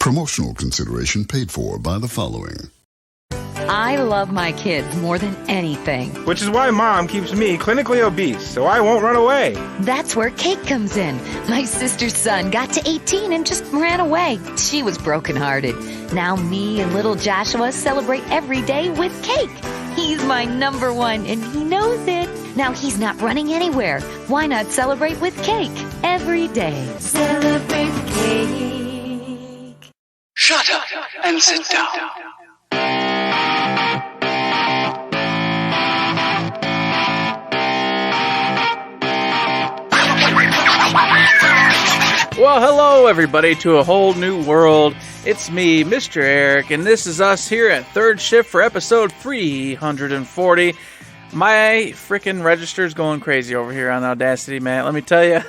Promotional consideration paid for by the following. I love my kids more than anything. Which is why Mom keeps me clinically obese, so I won't run away. That's where Cake comes in. My sister's son got to 18 and just ran away. She was brokenhearted. Now me and little Joshua celebrate every day with Cake. He's my number one, and he knows it. Now he's not running anywhere. Why not celebrate with Cake every day? Celebrate Cake. Shut up and sit down. Well, hello everybody to a whole new world. It's me, Mr. Eric, and this is us here at Third Shift for episode 340. My freaking register's going crazy over here on Audacity, man. Let me tell you,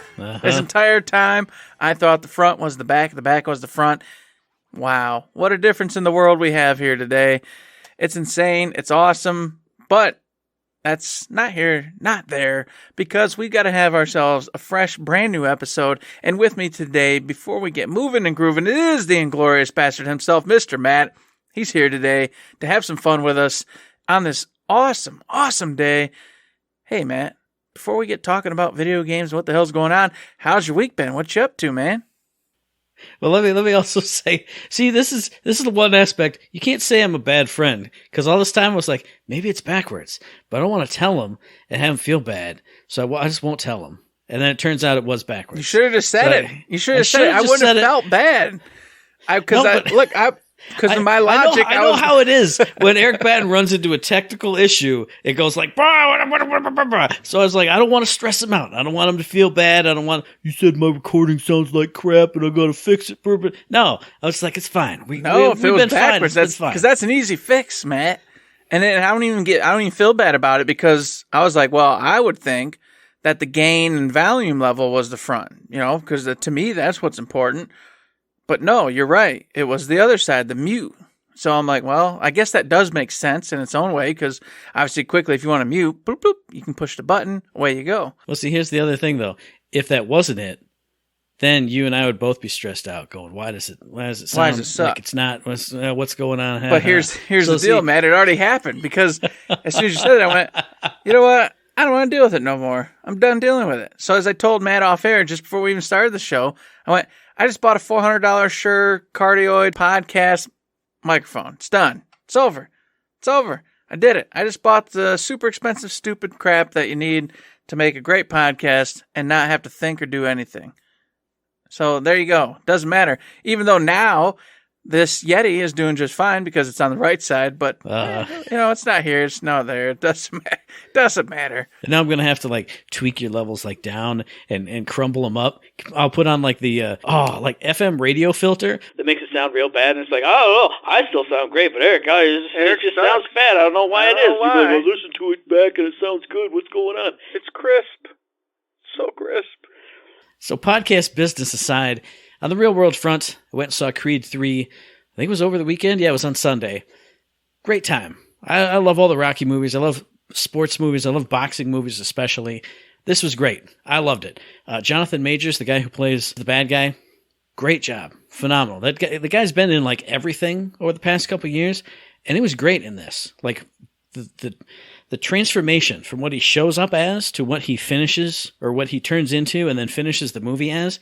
this entire time I thought the front was the back was the front. Wow, what a difference in the world we have here today. It's insane, it's awesome, but that's not here, not there, because we got to have ourselves a fresh, brand new episode. And with me today, before we get moving and grooving, it is the inglorious bastard himself, Mr. Matt. He's here today to have some fun with us on this awesome, awesome day. Hey, Matt, before we get talking about video games and what the hell's going on, how's your week been? What you up to, man? Well, let me also say, see, this is the one aspect. You can't say I'm a bad friend, because all this time I was like, maybe it's backwards, but I don't want to tell him and have him feel bad, so I just won't tell him. And then it turns out it was backwards. You should have just said it. You should have said it. I wouldn't have felt bad. Because of my logic, I know how it is when Eric Batten runs into a technical issue. It goes like, so I was like, I don't want to stress him out. I don't want him to feel bad. I don't want. You said my recording sounds like crap, and I got to fix it. No, I was like, it's fine. If it was backwards, that's fine. Because that's an easy fix, Matt. And then I don't even feel bad about it, because I was like, well, I would think that the gain and volume level was the front, because to me that's what's important. But no, you're right. It was the other side, the mute. So I'm like, well, I guess that does make sense in its own way, because obviously quickly, if you want to mute, boop, boop, you can push the button, away you go. Well, see, here's the other thing, though. If that wasn't it, then you and I would both be stressed out, going, why does it sound like it's not? What's going on? But here's the deal, Matt. It already happened, because as soon as you said it, I went, you know what? I don't want to deal with it no more. I'm done dealing with it. So as I told Matt off air, just before we even started the show, I went, I just bought a $400 Shure Cardioid podcast microphone. It's done. It's over. I did it. I just bought the super expensive, stupid crap that you need to make a great podcast and not have to think or do anything. So there you go. Doesn't matter. Even though now this Yeti is doing just fine because it's on the right side, but it's not here. It's not there. It doesn't matter. And now I'm gonna have to tweak your levels down and crumble them up. I'll put on the FM radio filter that makes it sound real bad, and it's like, oh, I still sound great, but Eric just sounds bad. I don't know why it is. People are like, listen to it back and it sounds good. What's going on? It's crisp. So crisp. So podcast business aside, on the real world front, I went and saw Creed 3. I think it was over the weekend. Yeah, it was on Sunday. Great time. I love all the Rocky movies. I love sports movies. I love boxing movies especially. This was great. I loved it. Jonathan Majors, the guy who plays the bad guy, great job. Phenomenal. The guy's been in everything over the past couple of years, and he was great in this. The transformation from what he shows up as to what he finishes, or what he turns into and then finishes the movie as,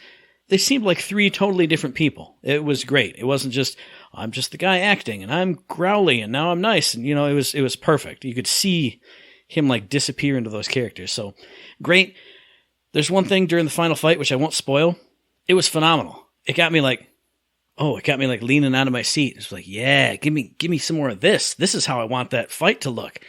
they seemed like three totally different people. It was great. It wasn't just, I'm just the guy acting, and I'm growly, and now I'm nice. And, it was perfect. You could see him, disappear into those characters. So, great. There's one thing during the final fight, which I won't spoil. It was phenomenal. It got me leaning out of my seat. It's like, yeah, give me some more of this. This is how I want that fight to look.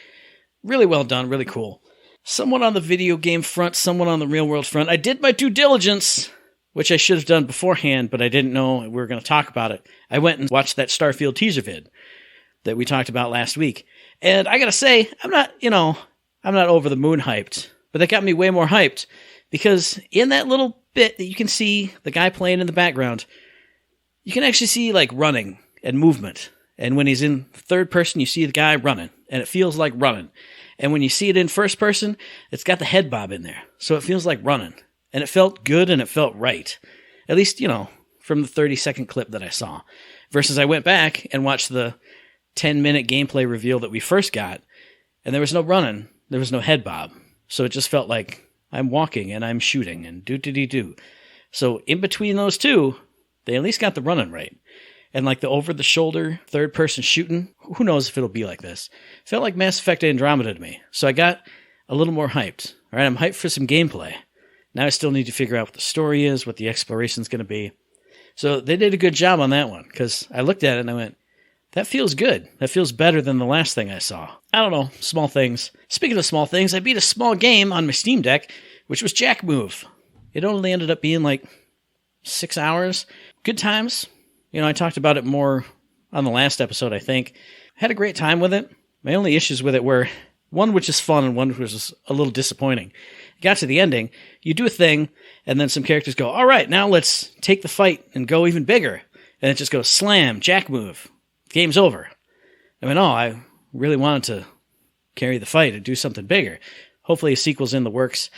Really well done. Really cool. Somewhat on the video game front, somewhat on the real world front. I did my due diligence, which I should have done beforehand, but I didn't know we were going to talk about it. I went and watched that Starfield teaser vid that we talked about last week. And I got to say, I'm not over the moon hyped, but that got me way more hyped, because in that little bit that you can see the guy playing in the background, you can actually see running and movement. And when he's in third person, you see the guy running, and it feels like running. And when you see it in first person, it's got the head bob in there, so it feels like running. And it felt good, and it felt right. At least, from the 30-second clip that I saw. Versus I went back and watched the 10-minute gameplay reveal that we first got, and there was no running, there was no head bob. So it just felt like I'm walking and I'm shooting and do-do-do-do. So in between those two, they at least got the running right. And like the over-the-shoulder third-person shooting, who knows if it'll be like this. Felt like Mass Effect Andromeda to me. So I got a little more hyped. All right, I'm hyped for some gameplay. Now I still need to figure out what the story is, what the exploration's going to be. So they did a good job on that one, because I looked at it and I went, that feels good. That feels better than the last thing I saw. I don't know, small things. Speaking of small things, I beat a small game on my Steam Deck, which was Jack Move. It only ended up being like 6 hours. Good times. You know, I talked about it more on the last episode, I think. Had a great time with it. My only issues with it were one which is fun and one which was a little disappointing. Got to the ending, you do a thing, and then some characters go, all right, now let's take the fight and go even bigger. And it just goes, slam, Jack Move. Game's over. I mean, I really wanted to carry the fight and do something bigger. Hopefully a sequel's in the works.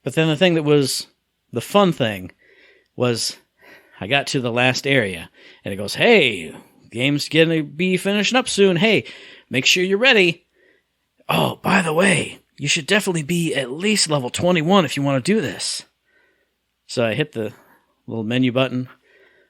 But then the thing that was the fun thing was I got to the last area, and it goes, hey, game's going to be finishing up soon. Hey, make sure you're ready. Oh, by the way, you should definitely be at least level 21 if you want to do this. So I hit the little menu button,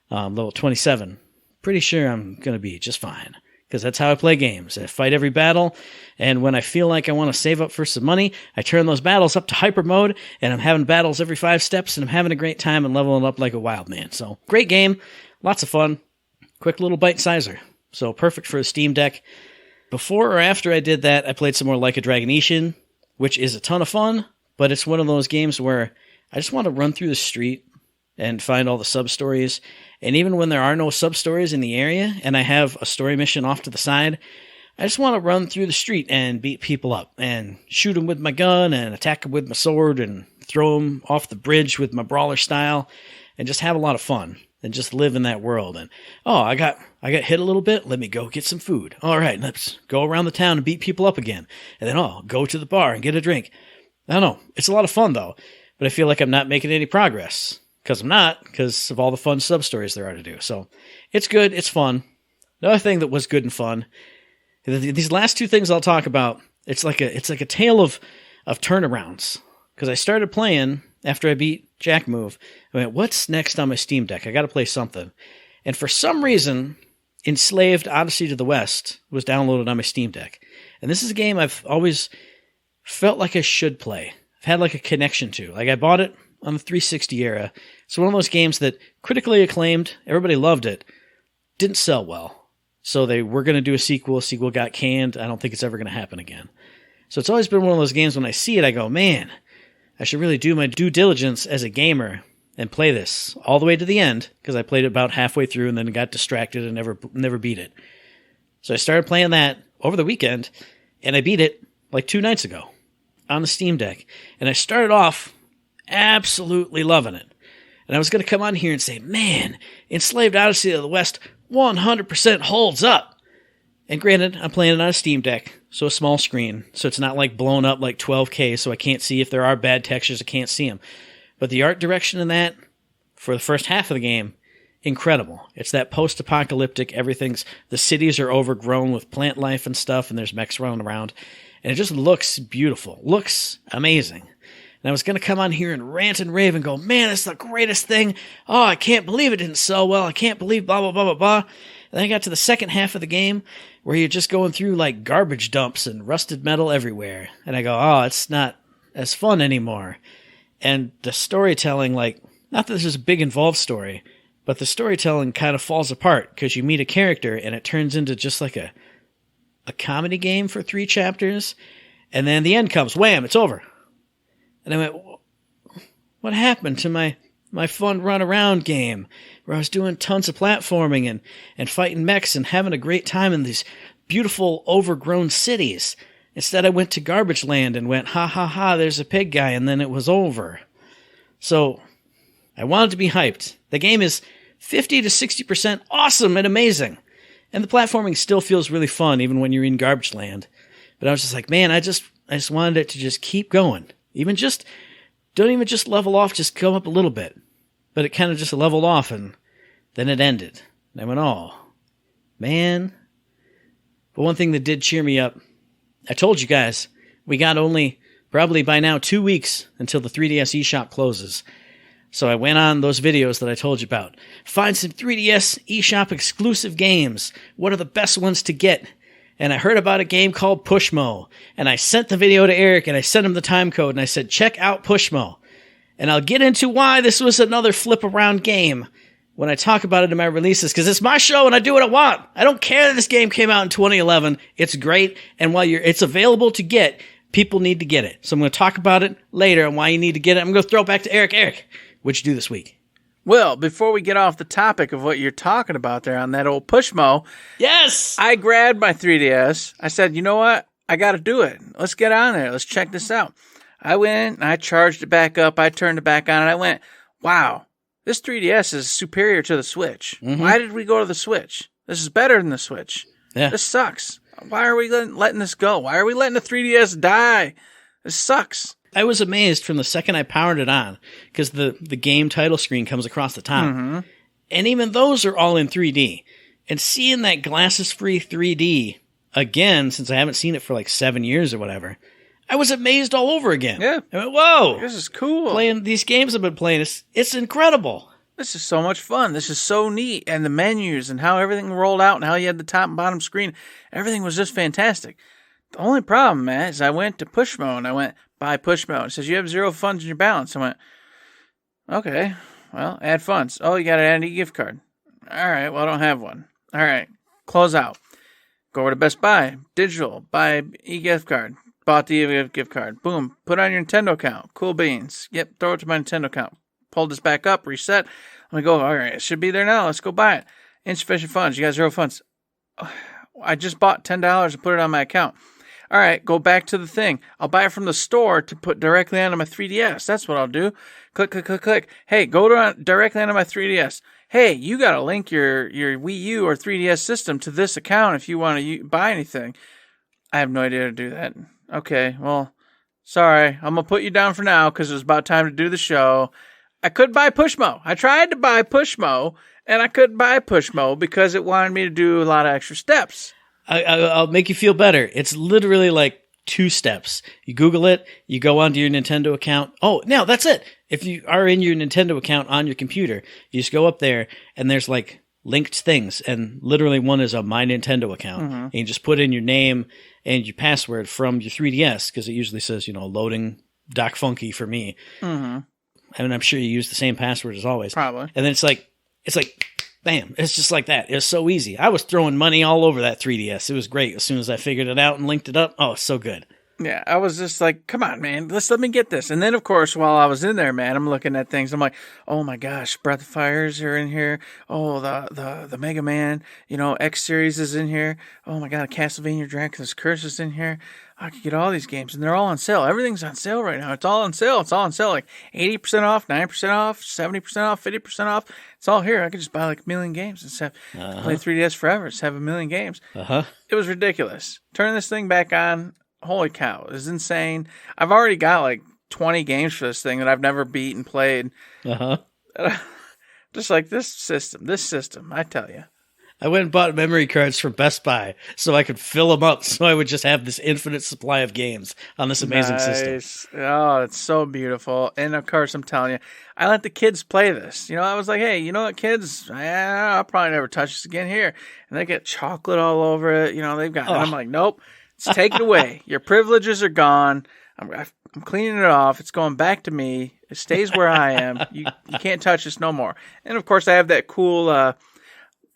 level 27. Pretty sure I'm going to be just fine, because that's how I play games. I fight every battle, and when I feel like I want to save up for some money, I turn those battles up to hyper mode, and I'm having battles every 5 steps, and I'm having a great time and leveling up like a wild man. So, great game, lots of fun, quick little bite-sizer. So, perfect for a Steam Deck. Before or after I did that, I played some more Like a Dragonetian, which is a ton of fun, but it's one of those games where I just want to run through the street and find all the sub-stories. And even when there are no sub-stories in the area, and I have a story mission off to the side, I just want to run through the street and beat people up, and shoot them with my gun, and attack them with my sword, and throw them off the bridge with my brawler style, and just have a lot of fun, and just live in that world. And, I got hit a little bit, let me go get some food. All right, let's go around the town and beat people up again. And then, go to the bar and get a drink. I don't know, it's a lot of fun, though, but I feel like I'm not making any progress. Because I'm not, because of all the fun sub-stories there are to do. So, it's good, it's fun. Another thing that was good and fun, these last two things I'll talk about, it's like a tale of turnarounds. Because I started playing, after I beat Jack Move, I went, what's next on my Steam Deck? I gotta play something. And for some reason, Enslaved Odyssey to the West was downloaded on my Steam Deck. And this is a game I've always felt like I should play. I've had like a connection to. Like I bought it on the 360 era. It's one of those games that critically acclaimed, everybody loved it, didn't sell well. So they were going to do a sequel got canned. I don't think it's ever going to happen again. So it's always been one of those games when I see it, I go, man, I should really do my due diligence as a gamer and play this all the way to the end, because I played it about halfway through and then got distracted and never beat it. So I started playing that over the weekend, and I beat it like 2 nights ago on the Steam Deck. And I started off absolutely loving it. And I was going to come on here and say, man, Enslaved Odyssey of the West 100% holds up. And granted, I'm playing it on a Steam Deck, so a small screen, so it's not like blown up like 12K, so I can't see if there are bad textures, I can't see them. But the art direction in that, for the first half of the game, incredible. It's that post-apocalyptic, the cities are overgrown with plant life and stuff, and there's mechs running around. And it just looks beautiful, looks amazing. And I was going to come on here and rant and rave and go, man, it's the greatest thing. Oh, I can't believe it didn't sell well. I can't believe blah, blah, blah, blah, blah. And then I got to the second half of the game where you're just going through like garbage dumps and rusted metal everywhere. And I go, it's not as fun anymore. And the storytelling, like, not that this is a big involved story, but the storytelling kind of falls apart because you meet a character and it turns into just like a comedy game for 3 chapters. And then the end comes, wham, it's over. And I went, what happened to my fun run-around game where I was doing tons of platforming and fighting mechs and having a great time in these beautiful, overgrown cities? Instead, I went to Garbage Land and went, ha, ha, ha, there's a pig guy, and then it was over. So, I wanted to be hyped. The game is 50 to 60% awesome and amazing. And the platforming still feels really fun, even when you're in Garbage Land. But I was just like, man, I just wanted it to just keep going. Don't even just level off, just go up a little bit. But it kind of just leveled off, and Then it ended. And I went, oh, man. But one thing that did cheer me up, I told you guys, we got only probably by now 2 weeks until the 3DS eShop closes. So I went on those videos that I told you about. Find some 3DS eShop exclusive games. What are the best ones to get? And I heard about a game called Pushmo. And I sent the video to Eric and I sent him the time code and I said, check out Pushmo. And I'll get into why this was another flip around game when I talk about it in my releases, because it's my show and I do what I want. I don't care that this game came out in 2011. It's great. And while it's available to get, people need to get it. So I'm going to talk about it later and why you need to get it. I'm going to throw it back to Eric. Eric, what'd you do this week? Well, before we get off the topic of what you're talking about there on that old Pushmo, yes, I grabbed my 3DS. I said, you know what? I got to do it. Let's get on there. Let's check this out. I went and I charged it back up. I turned it back on and I went, wow, this 3DS is superior to the Switch. Mm-hmm. Why did we go to the Switch? This is better than the Switch. Yeah. This sucks. Why are we letting this go? Why are we letting the 3DS die? This sucks. I was amazed from the second I powered it on because the game title screen comes across the top. Mm-hmm. And even those are all in 3D. And seeing that glasses-free 3D again, since I haven't seen it for like 7 years or whatever, I was amazed all over again. Yeah. I went, whoa. This is cool. Playing these games I've been playing, it's incredible. This is so much fun. This is so neat. And the menus and how everything rolled out and how you had the top and bottom screen, everything was just fantastic. The only problem, Matt, is I went to Pushmo and I went, buy Pushmo. It says, you have 0 funds in your balance. I went, okay, well, add funds. Oh, you got to add an e-gift card. All right, well, I don't have one. All right, close out. Go over to Best Buy, digital, buy e-gift card. Bought the e-gift card. Boom, put on your Nintendo account. Cool beans. Yep, throw it to my Nintendo account. Pulled this back up, reset. I'm going to go, all right, it should be there now. Let's go buy it. Insufficient funds. You got 0 funds. I just bought $10 and put it on my account. All right, go back to the thing. I'll buy it from the store to put directly onto my 3DS. That's what I'll do. Click, click, click, click. Hey, go directly onto my 3DS. Hey, you got to link your Wii U or 3DS system to this account if you want to buy anything. I have no idea how to do that. Okay, well, sorry. I'm going to put you down for now because it was about time to do the show. I couldn't buy Pushmo. I tried to buy Pushmo, and I couldn't buy Pushmo because it wanted me to do a lot of extra steps. I'll make you feel better. It's literally like 2 steps. You Google it, you go onto your Nintendo account. Oh, now that's it. If you are in your Nintendo account on your computer, you just go up there and there's like linked things. And literally one is a My Nintendo account. Mm-hmm. And you just put in your name and your password from your 3DS because it usually says, loading Doc Funky for me. Mm-hmm. And I'm sure you use the same password as always. Probably. And then it's like, bam, it's just like that. It's so easy. I was throwing money all over that 3DS. It was great as soon as I figured it out and linked it up. Oh, it's so good. Yeah, I was just like, come on, man, let me get this. And then, of course, while I was in there, man, I'm looking at things. I'm like, oh, my gosh, Breath of Fires are in here. Oh, the Mega Man, X Series is in here. Oh, my God, Castlevania Dracula's Curse is in here. I could get all these games, and they're all on sale. Everything's on sale right now. It's all on sale. It's all on sale, like 80% off, 90% off, 70% off, 50% off. It's all here. I could just buy like 1 million games and play 3DS forever. Just have 1 million games. It was ridiculous. Turn this thing back on. Holy cow. It was insane. I've already got like 20 games for this thing that I've never beat and played. Just like this system, I tell you. I went and bought memory cards from Best Buy so I could fill them up so I would just have this infinite supply of games on this amazing system. Oh, it's so beautiful. And of course, I'm telling you, I let the kids play this. I was like, hey, you know what, kids? I'll probably never touch this again here. And they get chocolate all over it. They've got, and I'm like, nope, let's take it away. Your privileges are gone. I'm cleaning it off. It's going back to me. It stays where I am. You can't touch this no more. And of course, I have that cool,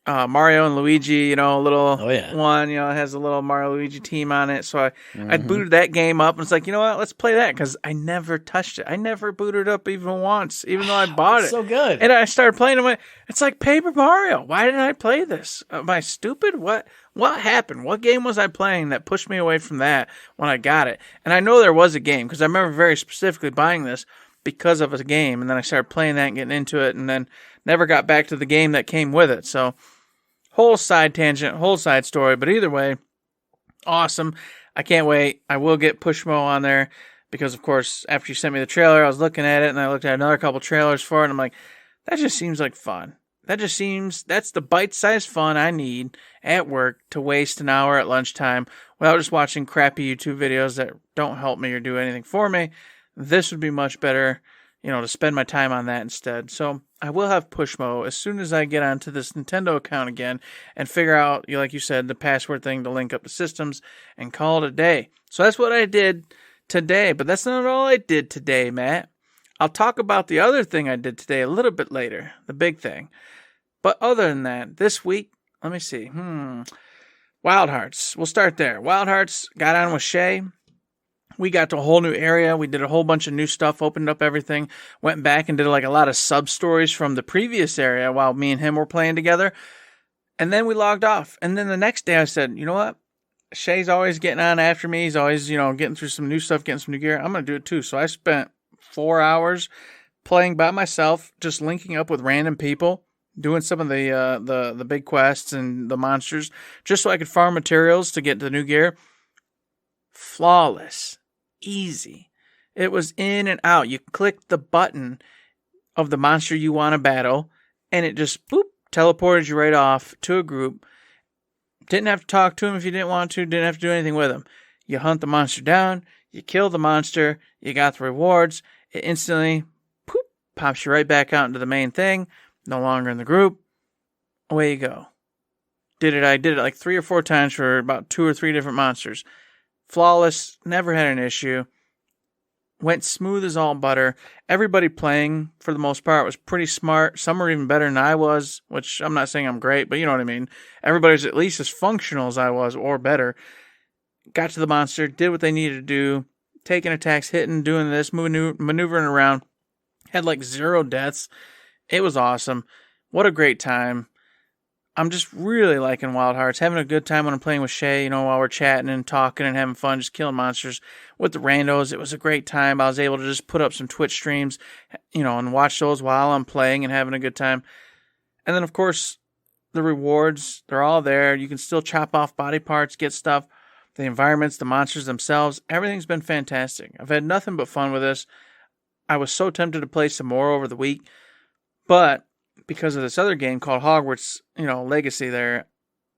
Mario and Luigi, little one, it has a little Mario Luigi team on it. So I booted that game up and it's like, you know what, let's play that because I never touched it. I never booted it up even once, even though I bought it. So good. And I started playing it. It's like Paper Mario. Why didn't I play this? Am I stupid? What happened? What game was I playing that pushed me away from that when I got it? And I know there was a game because I remember very specifically buying this because of a game. And then I started playing that and getting into it and then never got back to the game that came with it. So whole side tangent, whole side story, but either way, awesome. I can't wait. I will get Pushmo on there because, of course, after you sent me the trailer, I was looking at it and I looked at another couple trailers for it and I'm like, that just seems like fun. That's the bite-sized fun I need at work to waste an hour at lunchtime without just watching crappy YouTube videos that don't help me or do anything for me. This would be much better, to spend my time on that instead. So I will have Pushmo as soon as I get onto this Nintendo account again and figure out, like you said, the password thing to link up the systems and call it a day. So that's what I did today, but that's not all I did today, Matt. I'll talk about the other thing I did today a little bit later, the big thing. But other than that, this week, let me see. Wild Hearts. We'll start there. Wild Hearts, got on with Shay. We got to a whole new area. We did a whole bunch of new stuff, opened up everything, went back and did like a lot of sub-stories from the previous area while me and him were playing together. And then we logged off. And then the next day I said, you know what? Shay's always getting on after me. He's always, getting through some new stuff, getting some new gear. I'm going to do it too. So I spent 4 hours playing by myself, just linking up with random people, doing some of the big quests and the monsters, just so I could farm materials to get the new gear. Flawless. Easy. It was in and out. You clicked the button of the monster you want to battle, and it just, boop, teleported you right off to a group. Didn't have to talk to him if you didn't want to. Didn't have to do anything with him. You hunt the monster down. You kill the monster. You got the rewards. It instantly, poop, pops you right back out into the main thing. No longer in the group. Away you go. I did it like 3 or 4 times for about 2 or 3 different monsters. Flawless. Never had an issue. Went smooth as all butter. Everybody playing, for the most part, was pretty smart. Some were even better than I was, which I'm not saying I'm great, but you know what I mean. Everybody's at least as functional as I was, or better. Got to the monster, did what they needed to do, taking attacks, hitting, doing this, maneuvering around. Had like 0 deaths. It was awesome. What a great time. I'm just really liking Wild Hearts. Having a good time when I'm playing with Shay, while we're chatting and talking and having fun, just killing monsters with the randos. It was a great time. I was able to just put up some Twitch streams, and watch those while I'm playing and having a good time. And then, of course, the rewards, they're all there. You can still chop off body parts, get stuff. The environments, the monsters themselves, everything's been fantastic. I've had nothing but fun with this. I was so tempted to play some more over the week, but because of this other game called Hogwarts, Legacy there,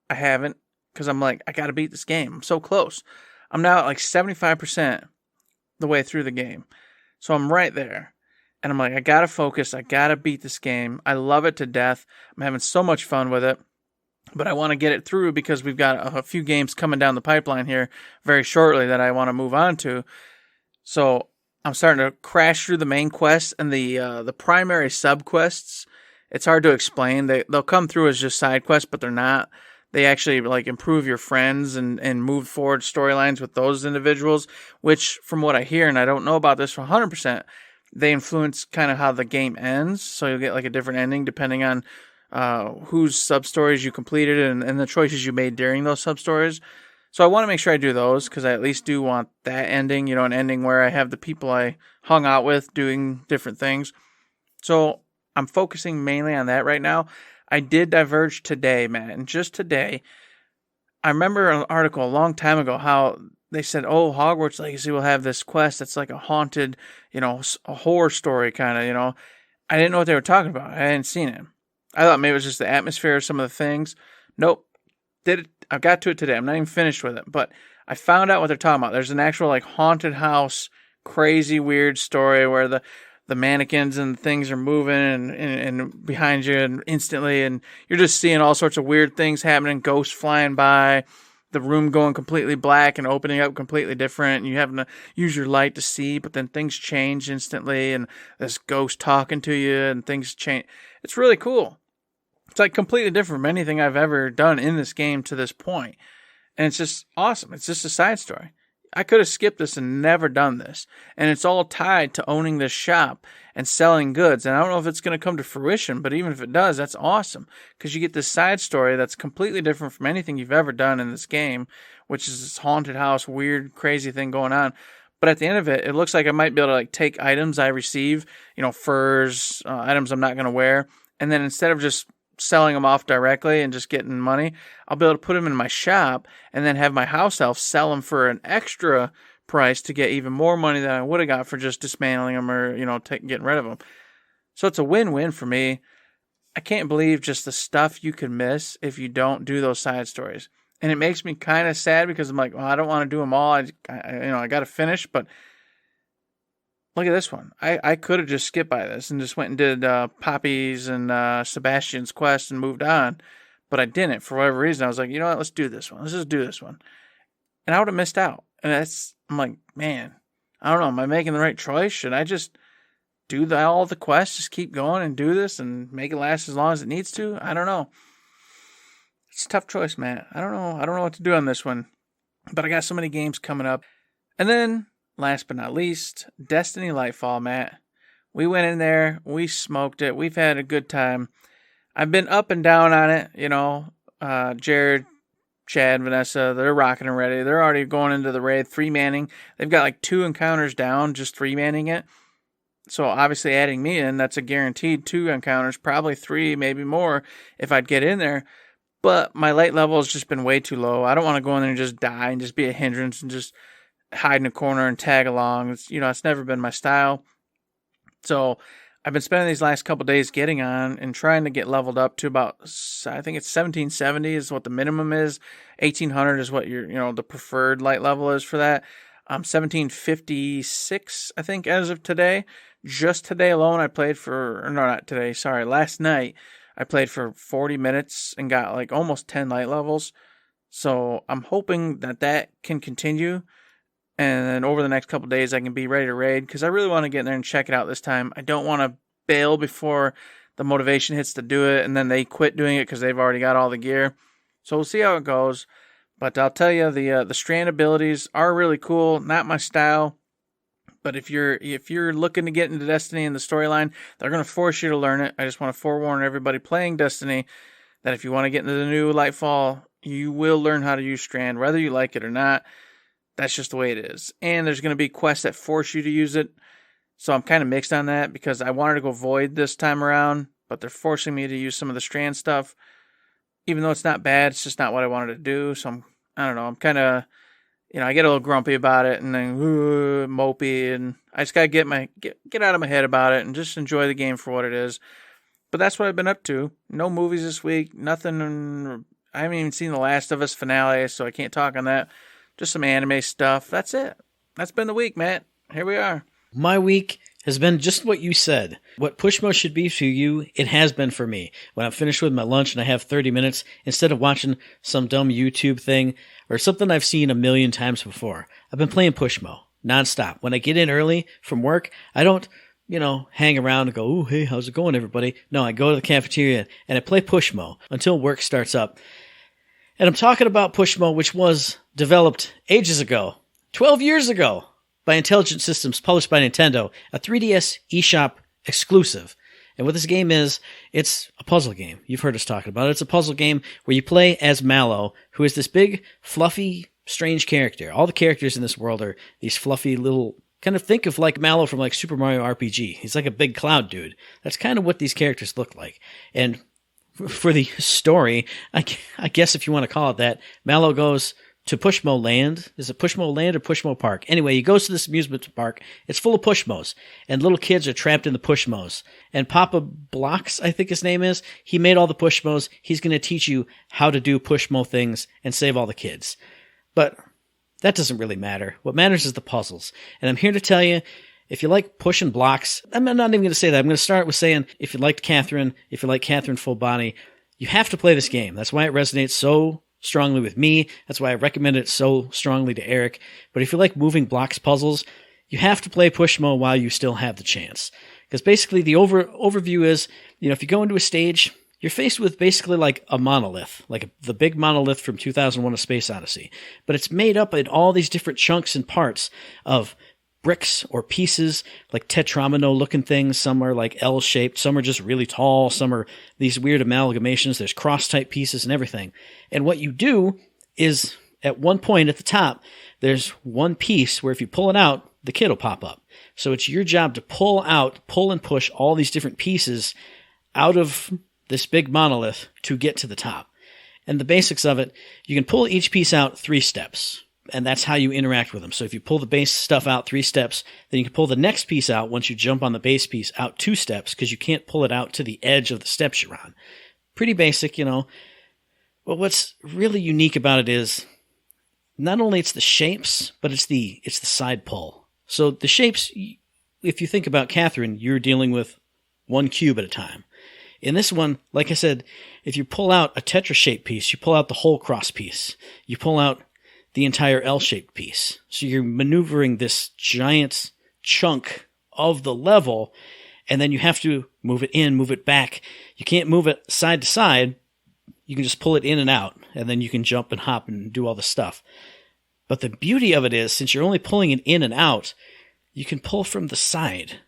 I haven't, because I'm like, I got to beat this game. I'm so close. I'm now at like 75% the way through the game. So I'm right there. And I'm like, I got to focus. I got to beat this game. I love it to death. I'm having so much fun with it. But I want to get it through because we've got a few games coming down the pipeline here very shortly that I want to move on to. So I'm starting to crash through the main quests and the primary sub-quests. It's hard to explain. They'll come through as just side quests, but they're not. They actually improve your friends and move forward storylines with those individuals, which from what I hear, and I don't know about this for 100%, they influence kind of how the game ends. So you'll get a different ending depending on whose sub-stories you completed and the choices you made during those sub-stories. So I want to make sure I do those because I at least do want that ending, an ending where I have the people I hung out with doing different things. So I'm focusing mainly on that right now. I did diverge today, Matt, and just today, I remember an article a long time ago how they said, Hogwarts Legacy will have this quest that's like a haunted, a horror story kind of, I didn't know what they were talking about. I hadn't seen it. I thought maybe it was just the atmosphere of some of the things. Nope. Did it? I got to it today. I'm not even finished with it, but I found out what they're talking about. There's an actual haunted house, crazy, weird story where the mannequins and things are moving and behind you and instantly, and you're just seeing all sorts of weird things happening, ghosts flying by, the room going completely black and opening up completely different, and you having to use your light to see, but then things change instantly, and this ghost talking to you, and things change. It's really cool. It's completely different from anything I've ever done in this game to this point, and it's just awesome. It's just a side story. I could have skipped this and never done this. And it's all tied to owning this shop and selling goods. And I don't know if it's going to come to fruition, but even if it does, that's awesome. Because you get this side story that's completely different from anything you've ever done in this game, which is this haunted house, weird, crazy thing going on. But at the end of it, it looks like I might be able to take items I receive, furs, items I'm not going to wear. And then instead of just selling them off directly and just getting money, I'll be able to put them in my shop and then have my house elf sell them for an extra price to get even more money than I would have got for just dismantling them or, getting rid of them. So it's a win-win for me. I can't believe just the stuff you could miss if you don't do those side stories. And it makes me kind of sad because I'm like, well, I don't want to do them all. I got to finish. But look at this one. I could have just skipped by this and just went and did Poppy's and Sebastian's quest and moved on. But I didn't for whatever reason. I was like, you know what? Let's do this one. Let's just do this one. And I would have missed out. And I'm like, man, I don't know. Am I making the right choice? Should I just do all the quests, just keep going and do this and make it last as long as it needs to? I don't know. It's a tough choice, Matt. I don't know what to do on this one. But I got so many games coming up. And then, last but not least, Destiny Lightfall, Matt. We went in there. We smoked it. We've had a good time. I've been up and down on it. Jared, Chad, Vanessa, they're rocking and ready. They're already going into the raid, 3-manning. They've got like 2 encounters down, just 3-manning it. So obviously adding me in, that's a guaranteed 2 encounters, probably 3, maybe more if I'd get in there. But my light level has just been way too low. I don't want to go in there and just die and just be a hindrance and just hide in a corner and tag along. It's never been my style. So I've been spending these last couple days getting on and trying to get leveled up to about, I think it's 1770 is what the minimum is. 1800 is what the preferred light level is for that. 1756, I think, as of today. Just today alone, last night, I played for 40 minutes and got like almost 10 light levels. So I'm hoping that can continue. And then over the next couple of days, I can be ready to raid because I really want to get in there and check it out this time. I don't want to bail before the motivation hits to do it and then they quit doing it because they've already got all the gear. So we'll see how it goes. But I'll tell you, the strand abilities are really cool. Not my style. But if you're looking to get into Destiny and the storyline, they're going to force you to learn it. I just want to forewarn everybody playing Destiny that if you want to get into the new Lightfall, you will learn how to use Strand, whether you like it or not. That's just the way it is. And there's going to be quests that force you to use it. So I'm kind of mixed on that because I wanted to go Void this time around, but they're forcing me to use some of the Strand stuff. Even though it's not bad, it's just not what I wanted to do. So I don't know. I'm kind of... I get a little grumpy about it and then mopey, and I just gotta get out of my head about it and just enjoy the game for what it is. But that's what I've been up to. No movies this week, nothing. I haven't even seen The Last of Us finale, so I can't talk on that. Just some anime stuff. That's it. That's been the week, Matt. Here we are. My week has been just what you said. What Pushmo should be for you, it has been for me. When I'm finished with my lunch and I have 30 minutes, instead of watching some dumb YouTube thing or something I've seen a million times before, I've been playing Pushmo nonstop. When I get in early from work, I don't, hang around and go, "Oh, hey, how's it going, everybody?" No, I go to the cafeteria and I play Pushmo until work starts up. And I'm talking about Pushmo, which was developed ages ago, 12 years ago, by Intelligent Systems, published by Nintendo, a 3DS eShop exclusive. And what this game is, it's a puzzle game. You've heard us talking about it. It's a puzzle game where you play as Mallow, who is this big, fluffy, strange character. All the characters in this world are these fluffy little, kind of think of like Mallow from like Super Mario RPG. He's like a big cloud dude. That's kind of what these characters look like. And for the story, I guess if you want to call it that, Mallow goes to Pushmo Land. Is it Pushmo Land or Pushmo Park? Anyway, he goes to this amusement park. It's full of Pushmos, and little kids are trapped in the Pushmos. And Papa Blocks, I think his name is, he made all the Pushmos. He's going to teach you how to do Pushmo things and save all the kids. But that doesn't really matter. What matters is the puzzles. And I'm here to tell you, if you like pushing blocks, I'm not even going to say that. I'm going to start with saying, if you like Catherine Full Body, you have to play this game. That's why it resonates so strongly with me. That's why I recommend it so strongly to Eric. But if you like moving blocks puzzles, you have to play Pushmo while you still have the chance. Because basically the overview is, if you go into a stage, you're faced with basically like a monolith, like the big monolith from 2001: A Space Odyssey. But it's made up in all these different chunks and parts of bricks or pieces, like tetramino-looking things. Some are like L-shaped, some are just really tall, some are these weird amalgamations. There's cross-type pieces and everything. And what you do is, at one point at the top, there's one piece where if you pull it out, the kid will pop up. So it's your job to pull and push all these different pieces out of this big monolith to get to the top. And the basics of it, you can pull each piece out 3 steps. And that's how you interact with them. So if you pull the base stuff out 3 steps, then you can pull the next piece out once you jump on the base piece out 2 steps, because you can't pull it out to the edge of the steps you're on. Pretty basic, you know. But what's really unique about it is not only it's the shapes, but it's the side pull. So the shapes, if you think about Catherine, you're dealing with 1 cube at a time. In this one, like I said, if you pull out a tetra-shaped piece, you pull out the whole cross piece. You pull out the entire L-shaped piece. So you're maneuvering this giant chunk of the level, and then you have to move it in, move it back. You can't move it side to side. You can just pull it in and out, and then you can jump and hop and do all this stuff. But the beauty of it is, since you're only pulling it in and out, you can pull from the side.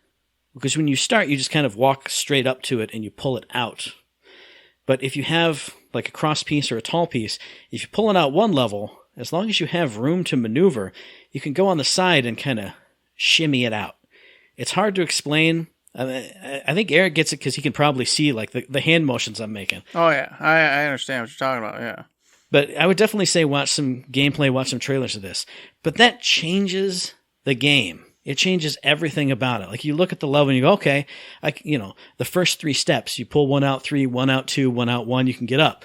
Because when you start, you just kind of walk straight up to it and you pull it out. But if you have like a cross piece or a tall piece, if you pull it out one level, as long as you have room to maneuver, you can go on the side and kind of shimmy it out. It's hard to explain. I think Eric gets it because he can probably see like the hand motions I'm making. Oh, yeah. I understand what you're talking about, yeah. But I would definitely say watch some gameplay, watch some trailers of this. But that changes the game. It changes everything about it. Like you look at the level and you go, okay, the first 3 steps, you pull 1 out 3, 1 out 2, 1 out 1, you can get up.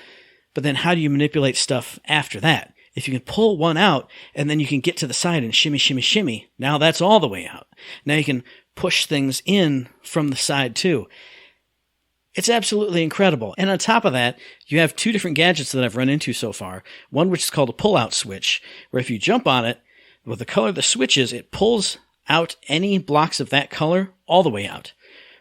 But then how do you manipulate stuff after that? If you can pull 1 out and then you can get to the side and shimmy, shimmy, shimmy, now that's all the way out. Now you can push things in from the side too. It's absolutely incredible. And on top of that, you have 2 different gadgets that I've run into so far. One which is called a pull-out switch, where if you jump on it, with the color of the switch is, it pulls out any blocks of that color all the way out.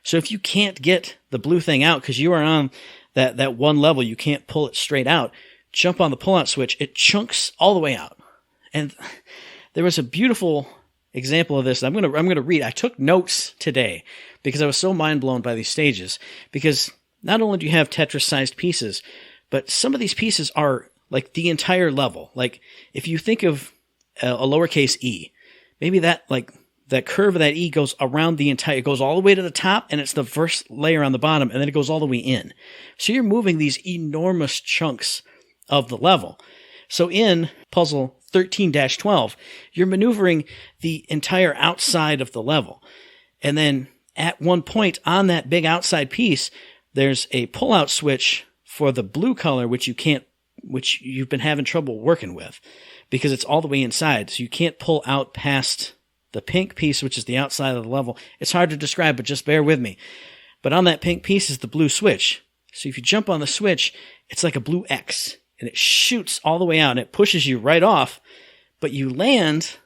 So if you can't get the blue thing out because you are on that one level, you can't pull it straight out, jump on the pull-out switch, it chunks all the way out. And there was a beautiful example of this. I'm gonna read. I took notes today because I was so mind blown by these stages. Because not only do you have Tetris-sized pieces, but some of these pieces are like the entire level. Like if you think of a lowercase e, maybe that curve of that E goes around it goes all the way to the top, and it's the first layer on the bottom, and then it goes all the way in. So you're moving these enormous chunks of the level. So in puzzle 13-12, you're maneuvering the entire outside of the level. And then at one point on that big outside piece, there's a pull-out switch for the blue color, which you've been having trouble working with because it's all the way inside. So you can't pull out past the pink piece, which is the outside of the level. It's hard to describe, but just bear with me. But on that pink piece is the blue switch. So if you jump on the switch, it's like a blue X, and it shoots all the way out, and it pushes you right off, but you land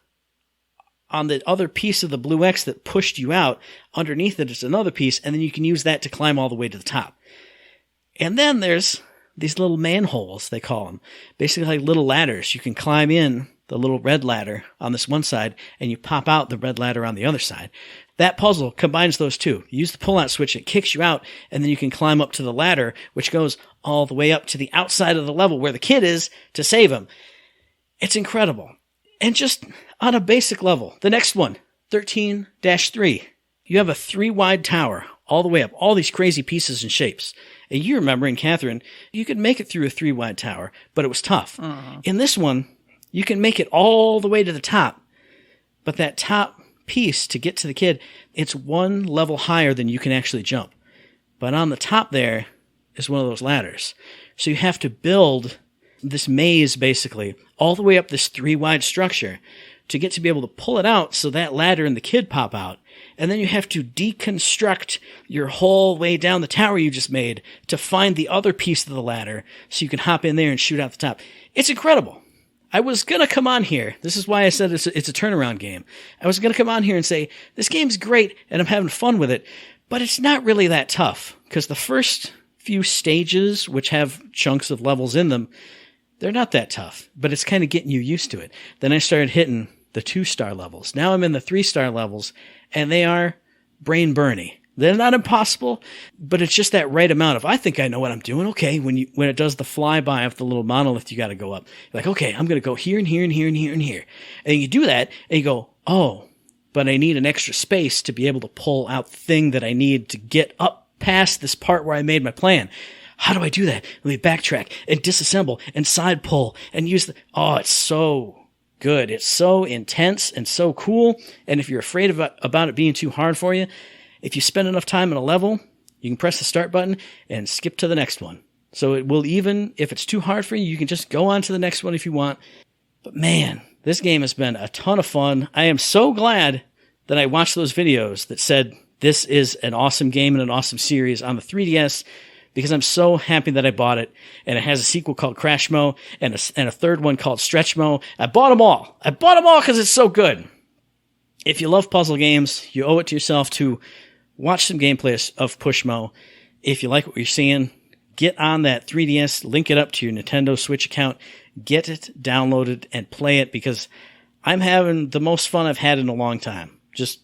on the other piece of the blue X that pushed you out. Underneath it is another piece, and then you can use that to climb all the way to the top. And then there's these little manholes, they call them. Basically like little ladders. You can climb in the little red ladder on this one side, and you pop out the red ladder on the other side. That puzzle combines those two. You use the pull-out switch, it kicks you out, and then you can climb up to the ladder, which goes all the way up to the outside of the level where the kid is to save him. It's incredible. And just on a basic level, the next one, 13-3, you have a 3-wide tower all the way up, all these crazy pieces and shapes. And you remember in Catherine, you could make it through a 3-wide tower, but it was tough. In this one, you can make it all the way to the top, but that top piece to get to the kid, it's 1 level higher than you can actually jump. But on the top there is one of those ladders. So you have to build this maze, basically, all the way up this 3-wide structure to get to be able to pull it out so that ladder and the kid pop out. And then you have to deconstruct your whole way down the tower you just made to find the other piece of the ladder so you can hop in there and shoot out the top. It's incredible. I was going to come on here. This is why I said it's a turnaround game. I was going to come on here and say, this game's great and I'm having fun with it, but it's not really that tough because the first few stages, which have chunks of levels in them, they're not that tough, but it's kind of getting you used to it. Then I started hitting the 2-star levels. Now I'm in the 3-star levels, and they are brain burny. They're not impossible, but it's just that right amount of, I think I know what I'm doing. Okay, when it does the flyby of the little monolith, you got to go up. You're like, okay, I'm going to go here and here and here and here and here. And you do that, and you go, oh, but I need an extra space to be able to pull out the thing that I need to get up past this part where I made my plan. How do I do that? Let me backtrack and disassemble and side pull and use the... Oh, it's so good. It's so intense and so cool. And if you're afraid about it being too hard for you, if you spend enough time in a level, you can press the start button and skip to the next one. So it will, even if it's too hard for you, you can just go on to the next one if you want. But man, this game has been a ton of fun. I am so glad that I watched those videos that said this is an awesome game and an awesome series on the 3DS, because I'm so happy that I bought it. And it has a sequel called Crashmo and a third one called Stretchmo. I bought them all. I bought them all because it's so good. If you love puzzle games, you owe it to yourself to watch some gameplay of Pushmo. If you like what you're seeing, get on that 3DS, link it up to your Nintendo Switch account, get it downloaded, and play it, because I'm having the most fun I've had in a long time. Just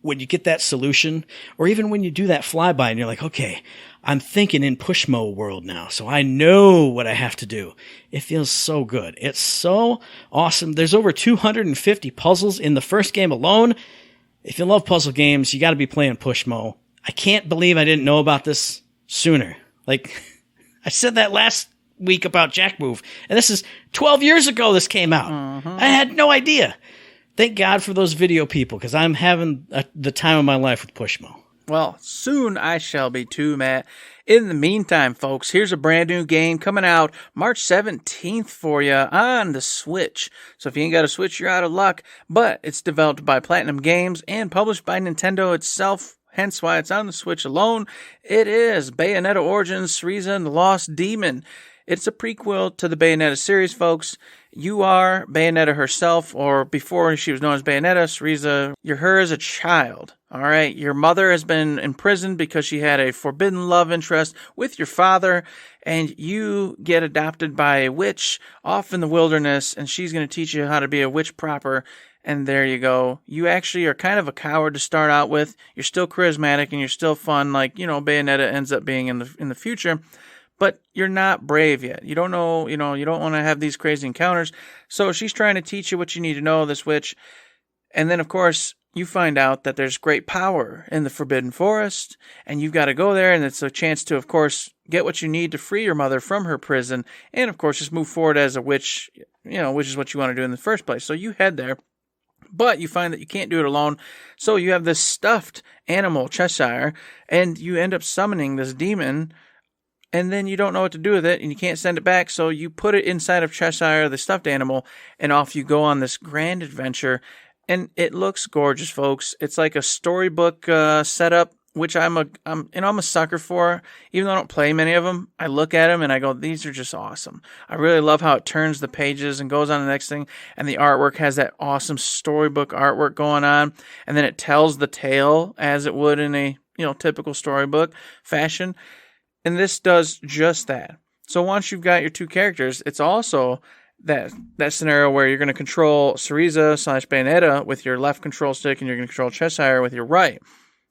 when you get that solution, or even when you do that flyby and you're like, okay, I'm thinking in Pushmo world now, so I know what I have to do. It feels so good. It's so awesome. There's over 250 puzzles in the first game alone. If you love puzzle games, you got to be playing Pushmo. I can't believe I didn't know about this sooner. Like, I said that last week about Jack Move, and this is 12 years ago this came out. I had no idea. Thank God for those video people, because I'm having the time of my life with Pushmo. Well, soon I shall be too, Matt. In the meantime, folks, here's a brand new game coming out March 17th for you on the Switch. So if you ain't got a Switch, you're out of luck. But it's developed by Platinum Games and published by Nintendo itself, hence why it's on the Switch alone. It is Bayonetta Origins, Cereza and the Lost Demon. It's a prequel to the Bayonetta series, folks. You are Bayonetta herself, or before she was known as Bayonetta, Cereza, you're her as a child. All right, your mother has been imprisoned because she had a forbidden love interest with your father, and you get adopted by a witch off in the wilderness, and she's going to teach you how to be a witch proper. And there you go. You actually are kind of a coward to start out with. You're still charismatic and you're still fun, like, Bayonetta ends up being in the future. But you're not brave yet. You don't know, you don't want to have these crazy encounters. So she's trying to teach you what you need to know, this witch. And then, of course, you find out that there's great power in the Forbidden Forest, and you've got to go there, and it's a chance to, of course, get what you need to free your mother from her prison, and, of course, just move forward as a witch, which is what you want to do in the first place. So you head there, but you find that you can't do it alone, so you have this stuffed animal, Cheshire, and you end up summoning this demon, and then you don't know what to do with it, and you can't send it back, so you put it inside of Cheshire, the stuffed animal, and off you go on this grand adventure. And it looks gorgeous, folks. It's like a storybook setup, which I'm a sucker for. Even though I don't play many of them, I look at them and I go, these are just awesome. I really love how it turns the pages and goes on to the next thing. And the artwork has that awesome storybook artwork going on. And then it tells the tale as it would in a typical storybook fashion. And this does just that. So once you've got your two characters, it's also that scenario where you're going to control Cereza / Bayonetta with your left control stick, and you're going to control Cheshire with your right.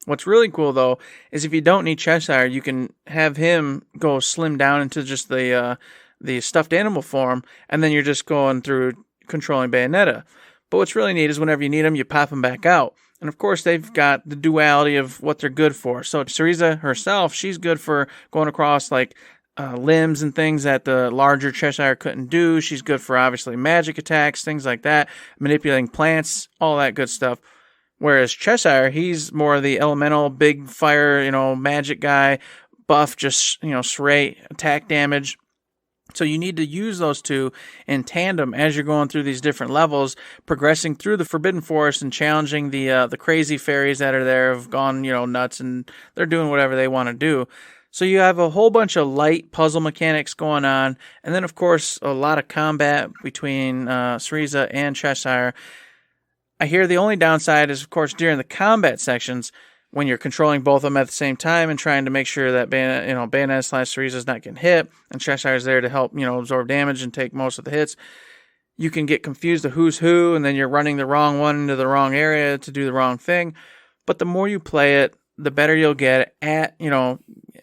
What's really cool, though, is if you don't need Cheshire, you can have him go slim down into just the stuffed animal form, and then you're just going through controlling Bayonetta. But what's really neat is whenever you need them, you pop them back out. And of course, they've got the duality of what they're good for. So Cereza herself, she's good for going across like limbs and things that the larger Cheshire couldn't do. She's good for obviously magic attacks, things like that, manipulating plants, all that good stuff. Whereas Cheshire, he's more of the elemental, big fire, magic guy, buff, just, straight attack damage. So you need to use those two in tandem as you're going through these different levels, progressing through the Forbidden Forest and challenging the crazy fairies that are there, have gone, nuts, and they're doing whatever they want to do. So you have a whole bunch of light puzzle mechanics going on, and then, of course, a lot of combat between Cereza and Cheshire. I hear the only downside is, of course, during the combat sections, when you're controlling both of them at the same time and trying to make sure that Bayonetta / Cereza is not getting hit, and Cheshire's there to help, absorb damage and take most of the hits, you can get confused of who's who, and then you're running the wrong one into the wrong area to do the wrong thing. But the more you play it, the better you'll get at,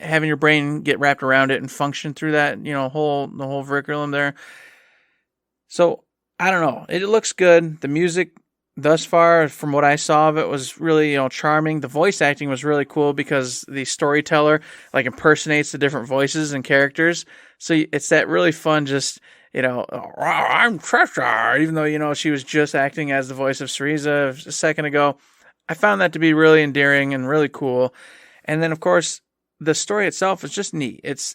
having your brain get wrapped around it and function through that, the whole curriculum there. So, I don't know. It looks good. The music thus far, from what I saw of it, was really, charming. The voice acting was really cool because the storyteller, impersonates the different voices and characters. So it's that really fun, just, I'm Cereza, even though, she was just acting as the voice of Cereza a second ago. I found that to be really endearing and really cool. And then, of course, the story itself is just neat. It's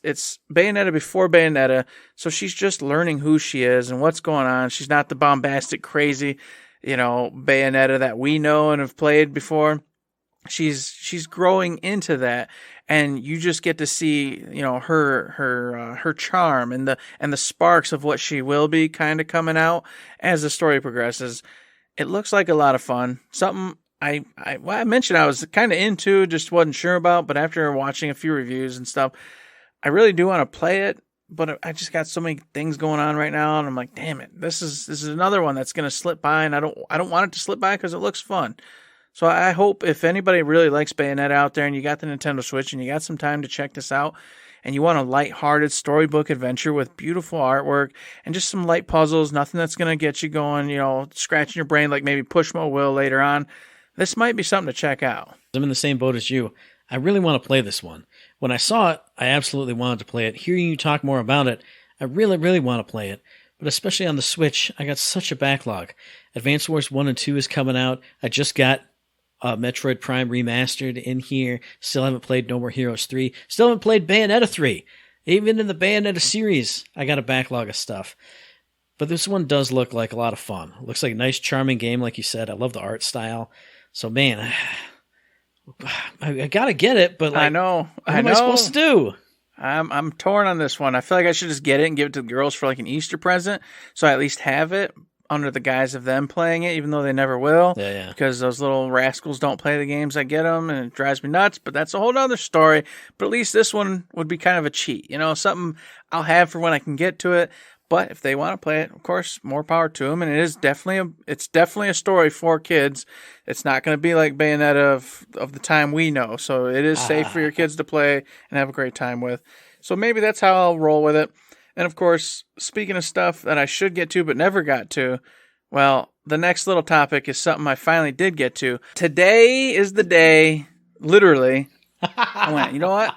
Bayonetta before Bayonetta, so she's just learning who she is and what's going on. She's not the bombastic, crazy, Bayonetta that we know and have played before. She's growing into that, and you just get to see, her charm and the sparks of what she will be kind of coming out as the story progresses. It looks like a lot of fun. Something I mentioned I was kind of into, just wasn't sure about, but after watching a few reviews and stuff, I really do want to play it, but I just got so many things going on right now, and I'm like, damn it, this is another one that's going to slip by, and I don't want it to slip by because it looks fun. So I hope if anybody really likes Bayonetta out there and you got the Nintendo Switch and you got some time to check this out and you want a lighthearted storybook adventure with beautiful artwork and just some light puzzles, nothing that's going to get you going, scratching your brain like maybe Pushmo will later on, this might be something to check out. I'm in the same boat as you. I really want to play this one. When I saw it, I absolutely wanted to play it. Hearing you talk more about it, I really, really want to play it. But especially on the Switch, I got such a backlog. Advance Wars 1 and 2 is coming out. I just got Metroid Prime Remastered in here. Still haven't played No More Heroes 3. Still haven't played Bayonetta 3. Even in the Bayonetta series, I got a backlog of stuff. But this one does look like a lot of fun. It looks like a nice, charming game, like you said. I love the art style. So, man, I gotta get it, but I know. What am I supposed to do? I'm torn on this one. I feel like I should just get it and give it to the girls for like an Easter present, so I at least have it under the guise of them playing it, even though they never will. Yeah. Because those little rascals don't play the games I get them, and it drives me nuts. But that's a whole other story. But at least this one would be kind of a cheat, something I'll have for when I can get to it. But if they want to play it, of course, more power to them. And it's definitely a story for kids. It's not going to be like Bayonetta of the time we know. So it is safe for your kids to play and have a great time with. So maybe that's how I'll roll with it. And of course, speaking of stuff that I should get to but never got to, well, the next little topic is something I finally did get to. Today is the day, literally. I went, you know what?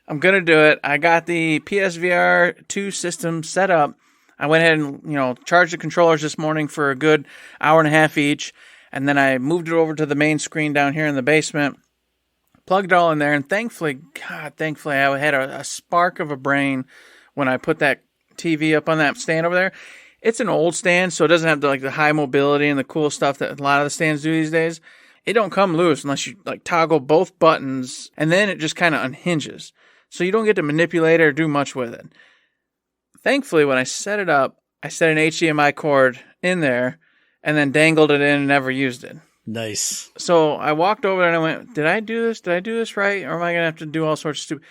I'm going to do it. I got the PSVR2 system set up. I went ahead and, charged the controllers this morning for a good hour and a half each. And then I moved it over to the main screen down here in the basement, plugged it all in there. And thankfully, I had a spark of a brain when I put that TV up on that stand over there. It's an old stand, so it doesn't have the high mobility and the cool stuff that a lot of the stands do these days. It don't come loose unless you toggle both buttons, and then it just kind of unhinges. So you don't get to manipulate it or do much with it. Thankfully, when I set it up, I set an HDMI cord in there and then dangled it in and never used it. Nice. So I walked over and I went, did I do this? Did I do this right? Or am I going to have to do all sorts of stupid...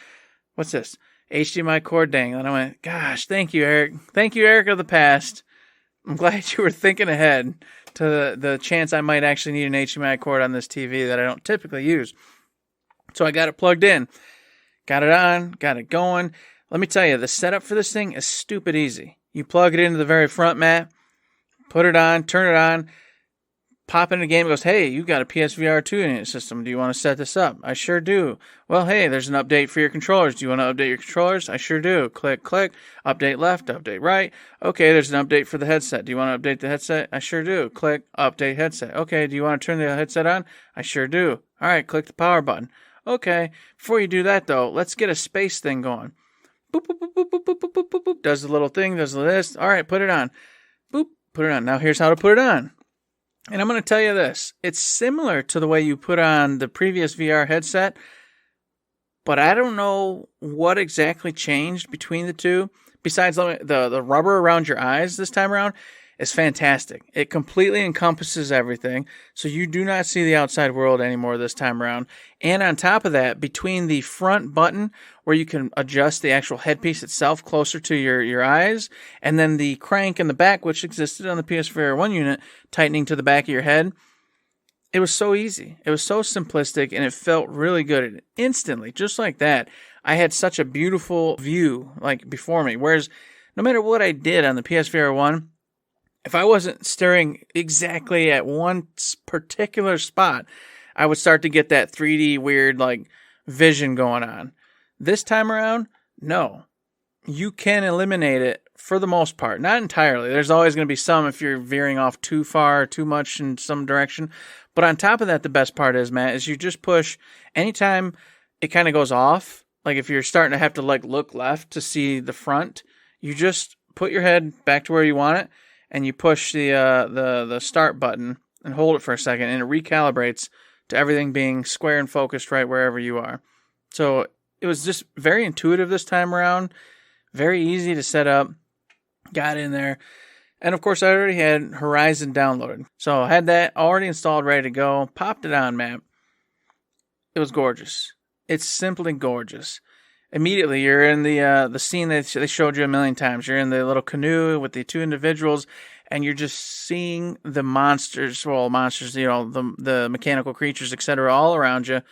What's this? HDMI cord dangling. And I went, gosh, thank you, Eric. Thank you, Eric of the past. I'm glad you were thinking ahead to the chance I might actually need an HDMI cord on this TV that I don't typically use. So I got it plugged in. Got it on, got it going. Let me tell you, the setup for this thing is stupid easy. You plug it into the very front mat, put it on, turn it on, pop in the game. It goes, hey, you got a PSVR2 in your system. Do you want to set this up? I sure do. Well, hey, there's an update for your controllers. Do you want to update your controllers? I sure do. Click, click, update left, update right. Okay, there's an update for the headset. Do you want to update the headset? I sure do. Click, update headset. Okay, do you want to turn the headset on? I sure do. All right, click the power button. Okay, before you do that, though, let's get a space thing going. Boop, boop, boop, boop, boop, boop, boop, boop, boop. Does the little thing, does this. All right, put it on. Boop, put it on. Now here's how to put it on. And I'm going to tell you this. It's similar to the way you put on the previous VR headset, but I don't know what exactly changed between the two. Besides the rubber around your eyes this time around is fantastic. It completely encompasses everything, so you do not see the outside world anymore this time around. And on top of that, between the front button where you can adjust the actual headpiece itself closer to your eyes, and then the crank in the back, which existed on the PSVR 1 unit, tightening to the back of your head, it was so easy. It was so simplistic, and it felt really good. And instantly, just like that, I had such a beautiful view before me. Whereas no matter what I did on the PSVR 1, if I wasn't staring exactly at one particular spot, I would start to get that 3D weird vision going on. This time around, no. you can eliminate it for the most part. Not entirely. There's always going to be some if you're veering off too far or too much in some direction. But on top of that, the best part is, Matt, is you just push anytime it kind of goes off. Like if you're starting to have to like look left to see the front, you just put your head back to where you want it, and you push the start button and hold it for a second, and it recalibrates to everything being square and focused right wherever you are. So it was just very intuitive this time around, very easy to set up. Got in there, and of course I already had Horizon downloaded, so I had that already installed, ready to go. Popped it on, Matt. It was gorgeous. It's simply gorgeous. Immediately, you're in the scene that they showed you a million times. You're in the little canoe with the two individuals, and you're just seeing the monsters, the mechanical creatures, etc., all around you.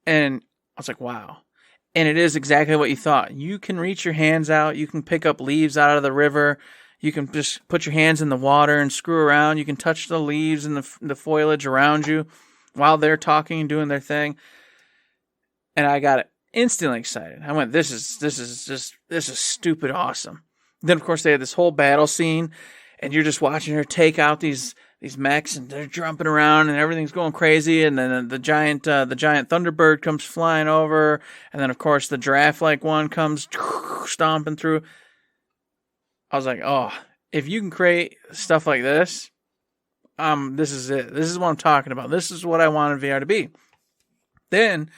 And I was like, wow. And it is exactly what you thought. You can reach your hands out. You can pick up leaves out of the river. You can just put your hands in the water and screw around. You can touch the leaves and the foliage around you while they're talking and doing their thing. And I got instantly excited. I went, this is stupid awesome. Then of course they had this whole battle scene, and you're just watching her take out these mechs, and they're jumping around and everything's going crazy. And then the giant Thunderbird comes flying over, and then of course the giraffe-like one comes stomping through. I was like, oh, if you can create stuff like this, this is it. This is what I'm talking about. This is what I wanted VR to be. Then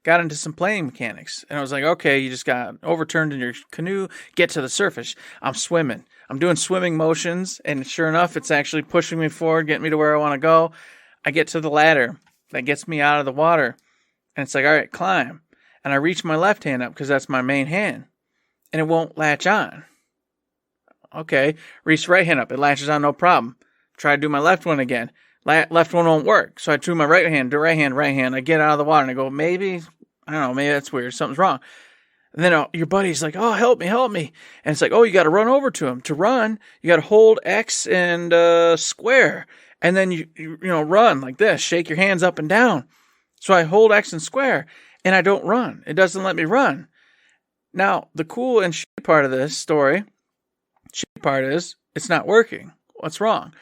got into some playing mechanics, and I was like, okay, you just got overturned in your canoe, get to the surface. I'm swimming. I'm doing swimming motions, and sure enough, it's actually pushing me forward, getting me to where I want to go. I get to the ladder that gets me out of the water, and it's like, all right, climb. And I reach my left hand up because that's my main hand, and it won't latch on. Okay, reach right hand up. It latches on, no problem. Try to do my left one again. Left one won't work. So I do my right hand, right hand. I get out of the water, and I go, maybe that's weird. Something's wrong. And then your buddy's like, oh, help me. And it's like, oh, you got to run over to him. To run, you got to hold X and square. And then you run like this. Shake your hands up and down. So I hold X and square, and I don't run. It doesn't let me run. Now, the cool and shitty part of this story, is it's not working. What's wrong?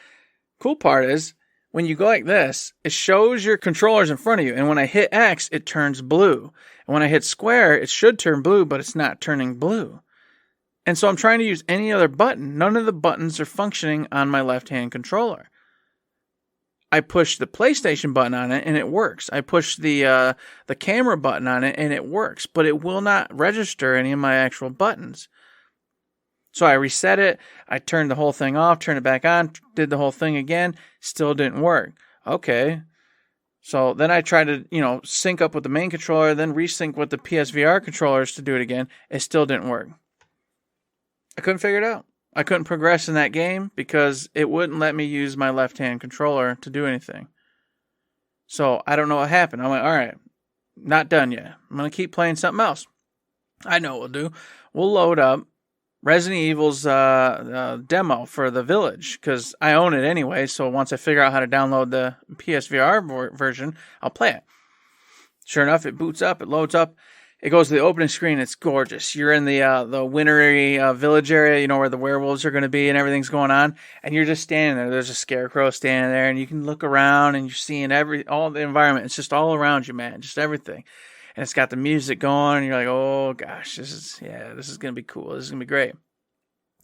Cool part is, when you go like this, it shows your controllers in front of you. And when I hit X, it turns blue. And when I hit square, it should turn blue, but it's not turning blue. And so I'm trying to use any other button. None of the buttons are functioning on my left-hand controller. I push the PlayStation button on it, and it works. I push the camera button on it, and it works. But it will not register any of my actual buttons. So I reset it, I turned the whole thing off, turned it back on, did the whole thing again, still didn't work. Okay. So then I tried to, sync up with the main controller, then resync with the PSVR controllers to do it again. It still didn't work. I couldn't figure it out. I couldn't progress in that game because it wouldn't let me use my left-hand controller to do anything. So I don't know what happened. I went, all right, not done yet. I'm going to keep playing something else. I know what we'll do. We'll load up Resident Evil's demo for the Village, because I own it anyway, so once I figure out how to download the PSVR version, I'll play it. Sure enough, it boots up, it loads up, it goes to the opening screen, it's gorgeous. You're in the wintry village area, where the werewolves are going to be and everything's going on, and you're just standing there. There's a scarecrow standing there, and you can look around, and you're seeing all the environment. It's just all around you, man, just everything. And it's got the music going, and you're like, oh gosh, this is going to be cool. This is going to be great.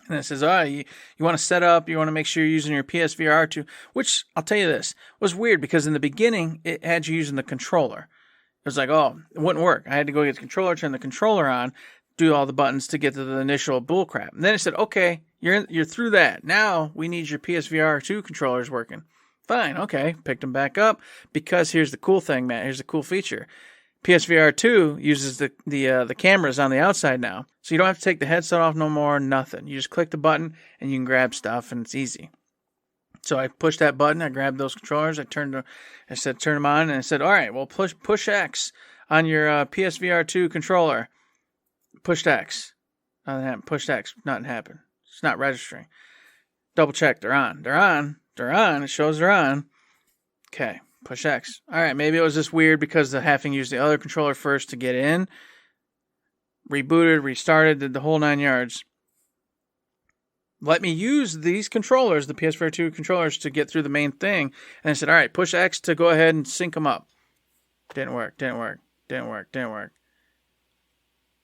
And it says, you want to set up, you want to make sure you're using your PSVR2, which, I'll tell you this, was weird, because in the beginning, it had you using the controller. It was like, oh, it wouldn't work. I had to go get the controller, turn the controller on, do all the buttons to get to the initial bullcrap. And then it said, okay, you're through that. Now, we need your PSVR2 controllers working. Fine, okay, picked them back up, because here's the cool thing, Matt, here's the cool feature. PSVR 2 uses the cameras on the outside now. So you don't have to take the headset off no more, nothing. You just click the button and you can grab stuff, and it's easy. So I pushed that button, I grabbed those controllers, I said turn them on, and I said, all right, well, push X on your PSVR 2 controller. Pushed X. Nothing happened. Pushed X. Nothing happened. It's not registering. Double check. They're on. It shows they're on. Okay. Push X. All right, maybe it was just weird because of having to use the other controller first to get in. rebooted, restarted, did the whole 9 yards. Let me use these controllers, the PSVR2 controllers, to get through the main thing. And I said, all right, push X to go ahead and sync them up. Didn't work.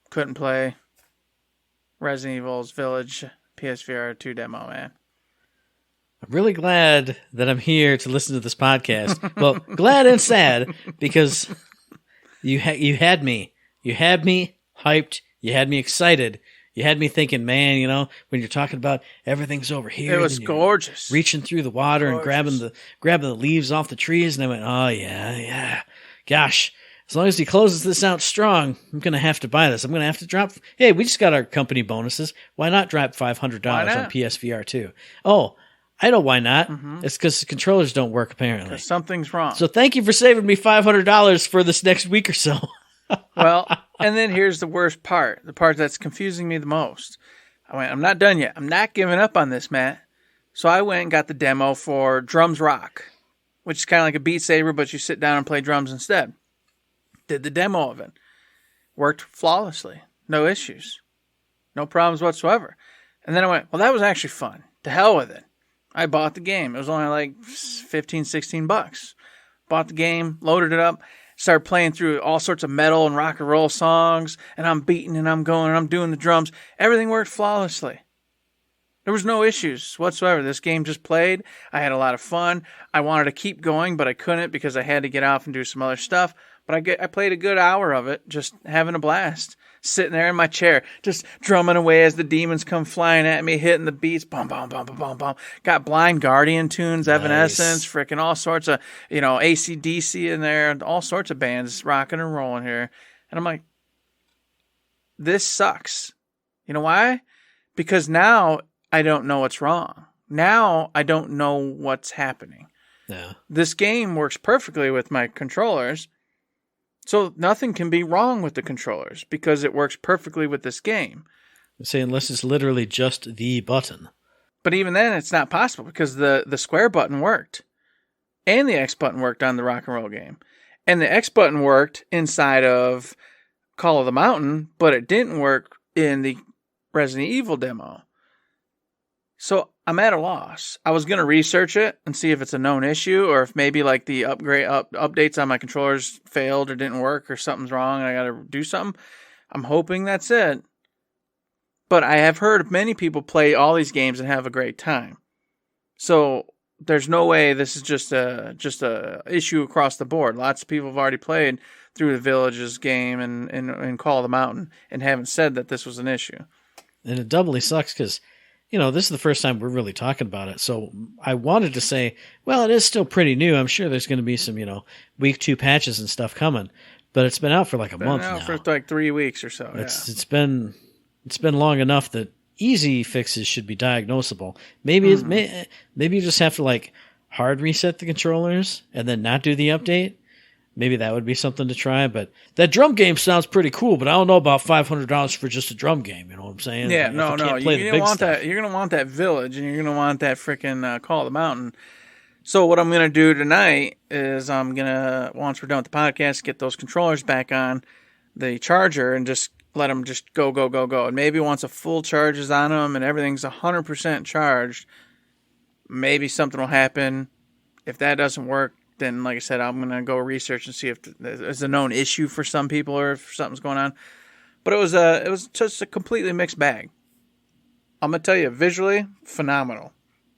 Couldn't play Resident Evil's Village PSVR2 demo, man. I'm really glad that I'm here to listen to this podcast. Well, glad and sad, because you had me. You had me hyped. You had me excited. You had me thinking, man, you know, when you're talking about everything's over here. It was gorgeous. Reaching through the water and grabbing the leaves off the trees. And I went, oh, yeah. Gosh, as long as he closes this out strong, I'm going to have to buy this. I'm going to have to drop. Hey, we just got our company bonuses. Why not drop $500 on PSVR 2? Oh, I know why not. Mm-hmm. It's because the controllers don't work, apparently. 'Cause something's wrong. So thank you for saving me $500 for this next week or so. Well, and then here's the worst part, the part that's confusing me the most. I went, I'm not done yet. I'm not giving up on this, Matt. So I went and got the demo for Drums Rock, which is kind of like a Beat Saber, but you sit down and play drums instead. Did the demo of it. Worked flawlessly. No issues. No problems whatsoever. And then I went, well, that was actually fun. To hell with it. I bought the game. It was only like $15-16. Bought the game, loaded it up, started playing through all sorts of metal and rock and roll songs, and I'm beating and I'm going and I'm doing the drums. Everything worked flawlessly. There was no issues whatsoever. This game just played. I had a lot of fun. I wanted to keep going, but I couldn't because I had to get off and do some other stuff. But I played a good hour of it, just having a blast. Sitting there in my chair, just drumming away as the demons come flying at me, hitting the beats, bum, bum, bum, bum, bum, bum. Got Blind Guardian tunes, Evanescence, freaking all sorts of, AC/DC in there, all sorts of bands rocking and rolling here. And I'm like, this sucks. You know why? Because now I don't know what's wrong. Now I don't know what's happening. Yeah. This game works perfectly with my controllers. So nothing can be wrong with the controllers because it works perfectly with this game. Say unless it's literally just the button. But even then, it's not possible because the square button worked. And the X button worked on the rock and roll game. And the X button worked inside of Call of the Mountain, but it didn't work in the Resident Evil demo. So I'm at a loss. I was going to research it and see if it's a known issue or if maybe like the updates on my controllers failed or didn't work or something's wrong and I got to do something. I'm hoping that's it. But I have heard many people play all these games and have a great time. So there's no way this is just a issue across the board. Lots of people have already played through the Villages game and Call of the Mountain and haven't said that this was an issue. And it doubly sucks because this is the first time we're really talking about it. So I wanted to say, well, it is still pretty new. I'm sure there's going to be some, week 2 patches and stuff coming. But it's been out for like a month now. For like 3 weeks or so. It's been long enough that easy fixes should be diagnosable. Maybe you just have to like hard reset the controllers and then not do the update. Maybe that would be something to try, but that drum game sounds pretty cool, but I don't know about $500 for just a drum game, you know what I'm saying? Yeah, no. You're going to want that Village, and you're going to want that freaking Call of the Mountain. So what I'm going to do tonight is I'm going to, once we're done with the podcast, get those controllers back on the charger and just let them just go. And maybe once a full charge is on them and everything's 100% charged, maybe something will happen. If that doesn't work, then, like I said, I'm going to go research and see if there's a known issue for some people or if something's going on. But it was just a completely mixed bag. I'm going to tell you, visually, phenomenal.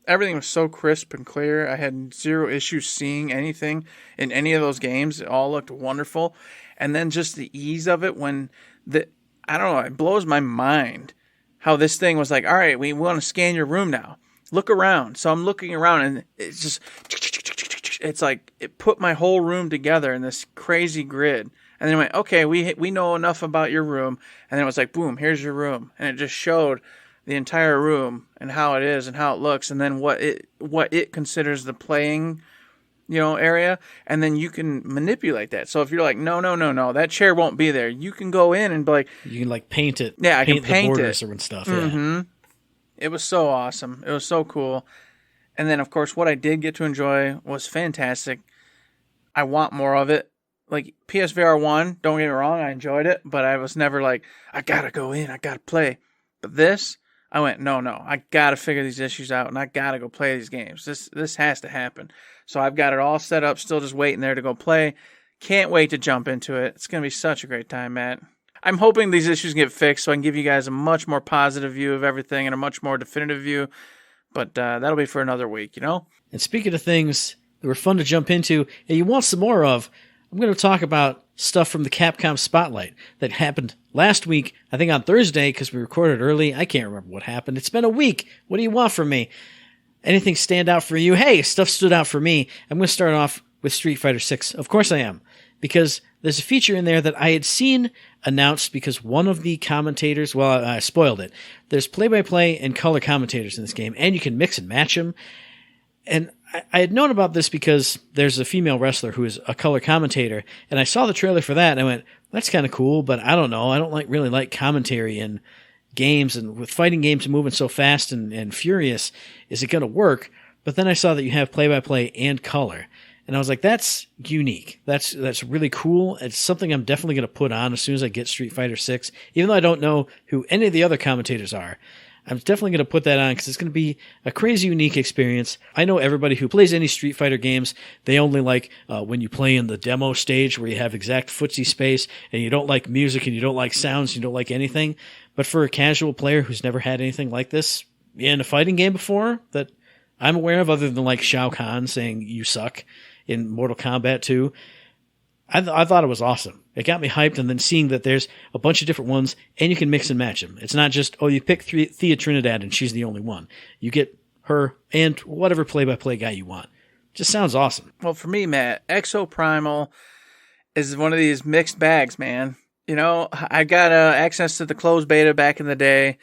Everything was so crisp and clear. I had zero issues seeing anything in any of those games. It all looked wonderful. And then just the ease of it I don't know, it blows my mind how this thing was like, all right, we want to scan your room now. Look around. So I'm looking around and it's just... It's like it put my whole room together in this crazy grid. And then it went, okay, we know enough about your room. And then it was like, boom, here's your room. And it just showed the entire room and how it is and how it looks. And then what it considers the playing, area. And then you can manipulate that. So if you're like, no, that chair won't be there. You can go in and be like... You can like paint it. Yeah, I can paint the borders and stuff. Mm-hmm. Yeah. It was so awesome. It was so cool. And then, of course, what I did get to enjoy was fantastic. I want more of it. like PSVR1, don't get me wrong, I enjoyed it, but I was never like, I gotta go in, I gotta play. But this, I went, no, I gotta figure these issues out, and I gotta go play these games. This has to happen. So I've got it all set up, still just waiting there to go play. Can't wait to jump into it. It's gonna be such a great time, Matt. I'm hoping these issues get fixed so I can give you guys a much more positive view of everything and a much more definitive view. But that'll be for another week, you know? And speaking of things that were fun to jump into and you want some more of, I'm going to talk about stuff from the Capcom Spotlight that happened last week, I think on Thursday, because we recorded early. I can't remember what happened. It's been a week. What do you want from me? Anything stand out for you? Hey, stuff stood out for me. I'm going to start off with Street Fighter 6. Of course I am, because there's a feature in there that I had seen announced because one of the commentators, well, I spoiled it. There's play-by-play and color commentators in this game, and you can mix and match them. And I had known about this because there's a female wrestler who is a color commentator, and I saw the trailer for that, and I went, that's kind of cool, but I don't know. I don't really like commentary in games, and with fighting games moving so fast and furious, is it going to work? But then I saw that you have play-by-play and color, and I was like, that's unique. That's really cool. It's something I'm definitely going to put on as soon as I get Street Fighter 6, even though I don't know who any of the other commentators are. I'm definitely going to put that on because it's going to be a crazy unique experience. I know everybody who plays any Street Fighter games, they only like when you play in the demo stage where you have exact footsie space and you don't like music and you don't like sounds, you don't like anything. But for a casual player who's never had anything like this in a fighting game before that I'm aware of, other than like Shao Kahn saying you suck in Mortal Kombat 2, I thought it was awesome. It got me hyped, and then seeing that there's a bunch of different ones, and you can mix and match them. It's not just, you pick Thea Trinidad, and she's the only one. You get her and whatever play-by-play guy you want. Just sounds awesome. Well, for me, Matt, Exoprimal is one of these mixed bags, man. You know, I got access to the closed beta back in the day,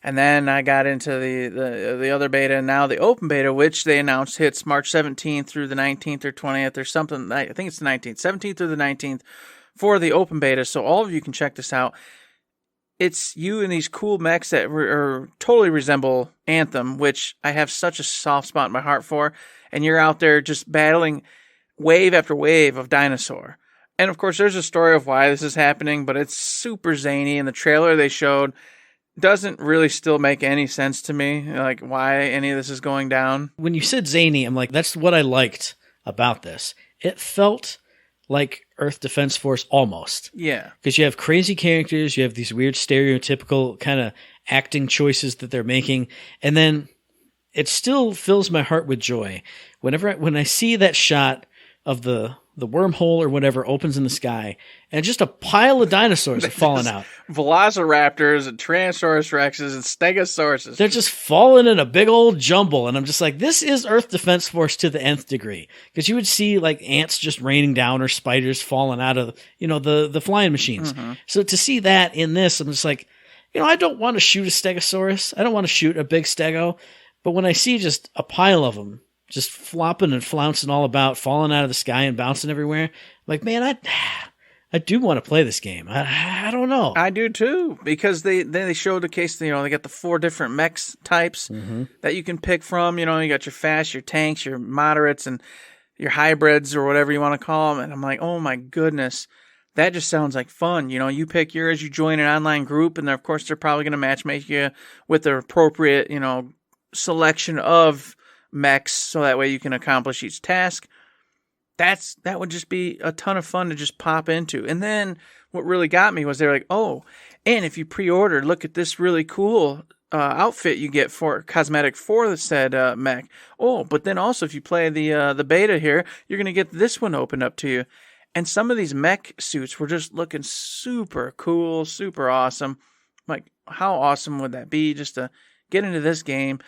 and then I got into the other beta, and now the open beta, which they announced hits March 17th through the 19th or 20th or something. I think it's the 19th, 17th through the 19th for the open beta. So all of you can check this out. It's you and these cool mechs that totally resemble Anthem, which I have such a soft spot in my heart for. And you're out there just battling wave after wave of dinosaur. And of course, there's a story of why this is happening, but it's super zany. And the trailer they showed doesn't really still make any sense to me, like why any of this is going down. When you said zany, I'm like, that's what I liked about this. It felt like Earth Defense Force almost. Yeah. Because you have crazy characters, you have these weird stereotypical kind of acting choices that they're making, and then it still fills my heart with joy. When I see that shot of the wormhole or whatever opens in the sky, and just a pile of dinosaurs are falling out. Velociraptors and Tyrannosaurus Rexes and Stegosauruses. They're just falling in a big old jumble, and I'm just like, this is Earth Defense Force to the nth degree. Because you would see like ants just raining down or spiders falling out of, the flying machines. Mm-hmm. So to see that in this, I'm just like, I don't want to shoot a Stegosaurus. I don't want to shoot a big Stego. But when I see just a pile of them, just flopping and flouncing all about, falling out of the sky and bouncing everywhere, I'm like, man, I do want to play this game. I don't know. I do too, because they showed the case. They got the 4 different mechs types that you can pick from. You got your fast, your tanks, your moderates, and your hybrids or whatever you want to call them. And I'm like, oh my goodness, that just sounds like fun. You pick yours, you join an online group, and of course they're probably going to matchmake you with the appropriate selection of mechs, so that way you can accomplish each task. That would just be a ton of fun to just pop into. And then what really got me was they're like, oh, and if you pre-order, look at this really cool outfit you get for cosmetic for the said mech. Oh, but then also if you play the beta here, you're going to get this one opened up to you. And some of these mech suits were just looking super cool, super awesome. Like, how awesome would that be just to get into this game,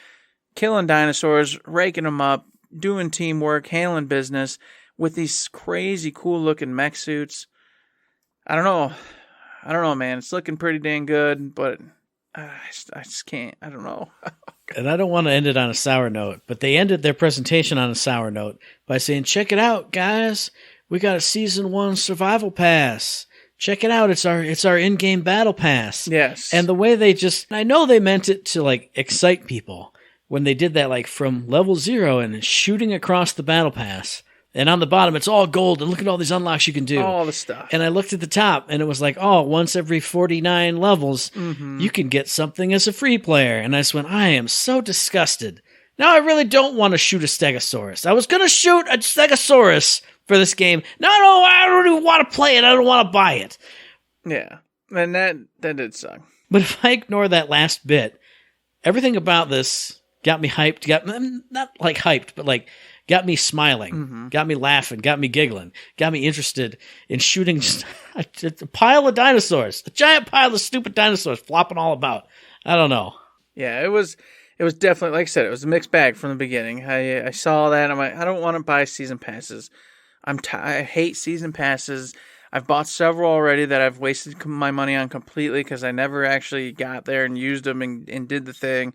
killing dinosaurs, raking them up, doing teamwork, handling business with these crazy cool looking mech suits. I don't know, man. It's looking pretty dang good, but I just can't. I don't know. And I don't want to end it on a sour note, but they ended their presentation on a sour note by saying, check it out, guys. We got a Season 1 Survival Pass. Check it out. It's our in-game Battle Pass. Yes. And the way I know they meant it to like excite people when they did that, like from level 0 and shooting across the Battle Pass And on the bottom, it's all gold, and look at all these unlocks you can do. All the stuff. And I looked at the top, and it was like, once every 49 levels, you can get something as a free player. And I just went, I am so disgusted. Now I really don't want to shoot a Stegosaurus. I was going to shoot a Stegosaurus for this game. No, I don't even want to play it. I don't want to buy it. Yeah, and that did suck. But if I ignore that last bit, everything about this got me hyped. Not like hyped, but like got me smiling, got me laughing, got me giggling, got me interested in shooting just a pile of dinosaurs, a giant pile of stupid dinosaurs flopping all about. I don't know. Yeah, it was definitely, like I said, it was a mixed bag from the beginning. I saw that, and I'm like, I don't want to buy season passes. I hate season passes. I've bought several already that I've wasted my money on completely because I never actually got there and used them and did the thing.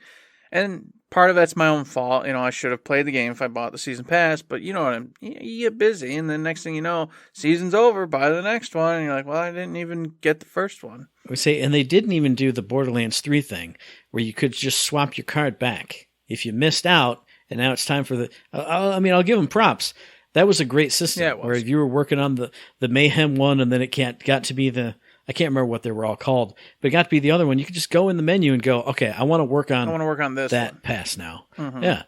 And part of that's my own fault. I should have played the game if I bought the season pass, but you get busy, and the next thing you know, season's over, buy the next one, and you're like, well, I didn't even get the first one. We say, and they didn't even do the Borderlands 3 thing where you could just swap your card back if you missed out, and now it's time for the. I'll give them props. That was a great system. Yeah, it was. Where if you were working on the Mayhem one, and then it got to be the. I can't remember what they were all called, but it got to be the other one. You could just go in the menu and go, okay, I want to work on this that one. pass now. Yeah.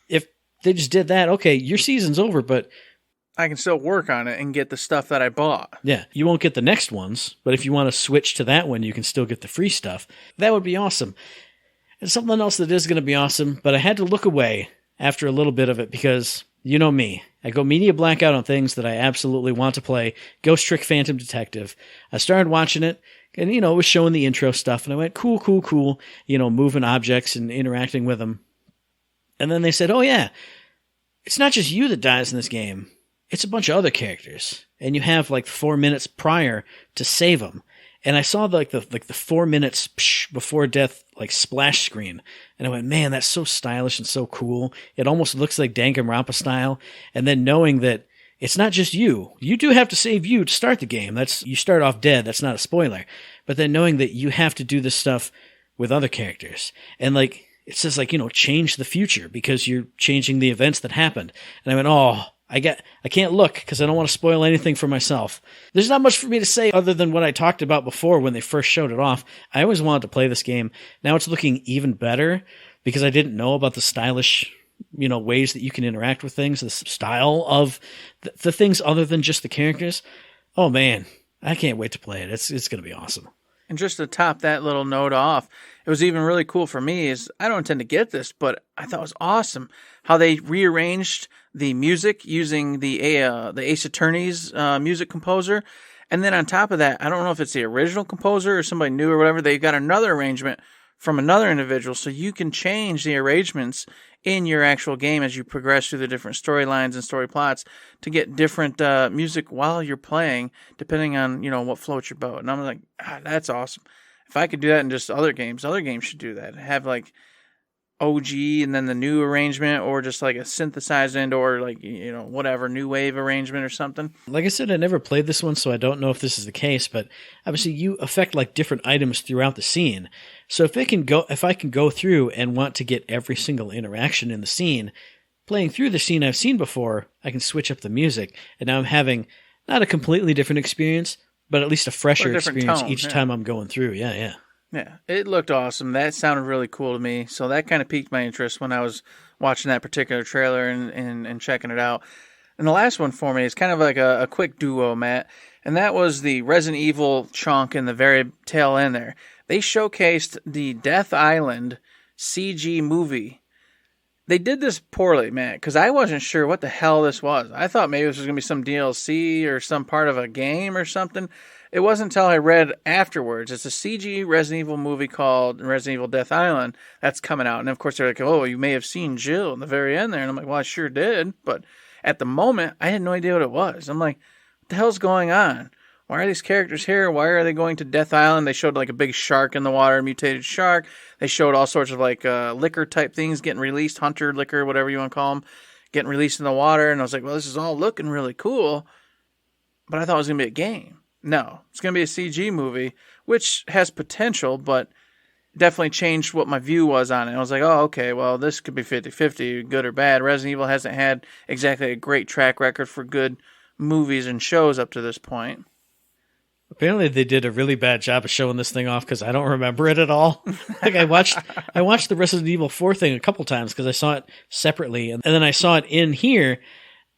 If they just did that, okay, your season's over, but I can still work on it and get the stuff that I bought. Yeah. You won't get the next ones, but if you want to switch to that one, you can still get the free stuff. That would be awesome. And something else that is going to be awesome, but I had to look away after a little bit of it because you know me. I go media blackout on things that I absolutely want to play. Ghost Trick Phantom Detective. I started watching it, and, it was showing the intro stuff, and I went, cool, moving objects and interacting with them. And then they said, oh, yeah, it's not just you that dies in this game. It's a bunch of other characters, and you have, 4 minutes prior to save them. And I saw the 4 minutes before death splash screen, and I went, man, that's so stylish and so cool. It almost looks like Danganronpa style. And then knowing that it's not just you do have to save you to start the game. You start off dead. That's not a spoiler. But then knowing that you have to do this stuff with other characters, and it says change the future because you're changing the events that happened. And I went, I can't look because I don't want to spoil anything for myself. There's not much for me to say other than what I talked about before when they first showed it off. I always wanted to play this game. Now it's looking even better because I didn't know about the stylish, ways that you can interact with things, the style of the things other than just the characters. Oh man, I can't wait to play it. It's going to be awesome. And just to top that little note off, it was even really cool for me is I don't intend to get this, but I thought it was awesome how they rearranged the music using the Ace Attorney's music composer. And then on top of that, I don't know if it's the original composer or somebody new or whatever, they got another arrangement from another individual. So you can change the arrangements in your actual game as you progress through the different storylines and story plots to get different music while you're playing, depending on, what floats your boat. And I'm like, that's awesome. If I could do that in just other games should do that. Have OG and then the new arrangement, or just a synthesized and or whatever new wave arrangement or something. Like I said, I never played this one, so I don't know if this is the case, but obviously you affect different items throughout the scene. So if I can go through and want to get every single interaction in the scene, playing through the scene I've seen before, I can switch up the music, and now I'm having not a completely different experience, but at least a fresher experience tone, each time I'm going through. Yeah. Yeah, it looked awesome. That sounded really cool to me. So that kind of piqued my interest when I was watching that particular trailer and checking it out. And the last one for me is kind of like a quick duo, Matt. And that was the Resident Evil chunk in the very tail end there. They showcased the Death Island CG movie. They did this poorly, Matt, because I wasn't sure what the hell this was. I thought maybe this was going to be some DLC or some part of a game or something. It wasn't until I read afterwards. It's a CG Resident Evil movie called Resident Evil Death Island that's coming out. And of course they're like, oh, you may have seen Jill in the very end there. And I'm like, well, I sure did. But at the moment, I had no idea what it was. I'm like, what the hell's going on? Why are these characters here? Why are they going to Death Island? They showed a big shark in the water, a mutated shark. They showed all sorts of liquor type things getting released, hunter liquor, whatever you want to call them, getting released in the water. And I was like, well, this is all looking really cool. But I thought it was going to be a game. No, it's going to be a CG movie, which has potential, but definitely changed what my view was on it. I was like, oh, okay, well, this could be 50-50, good or bad. Resident Evil hasn't had exactly a great track record for good movies and shows up to this point. Apparently, they did a really bad job of showing this thing off because I don't remember it at all. Like I watched the Resident Evil 4 thing a couple times because I saw it separately, and then I saw it in here,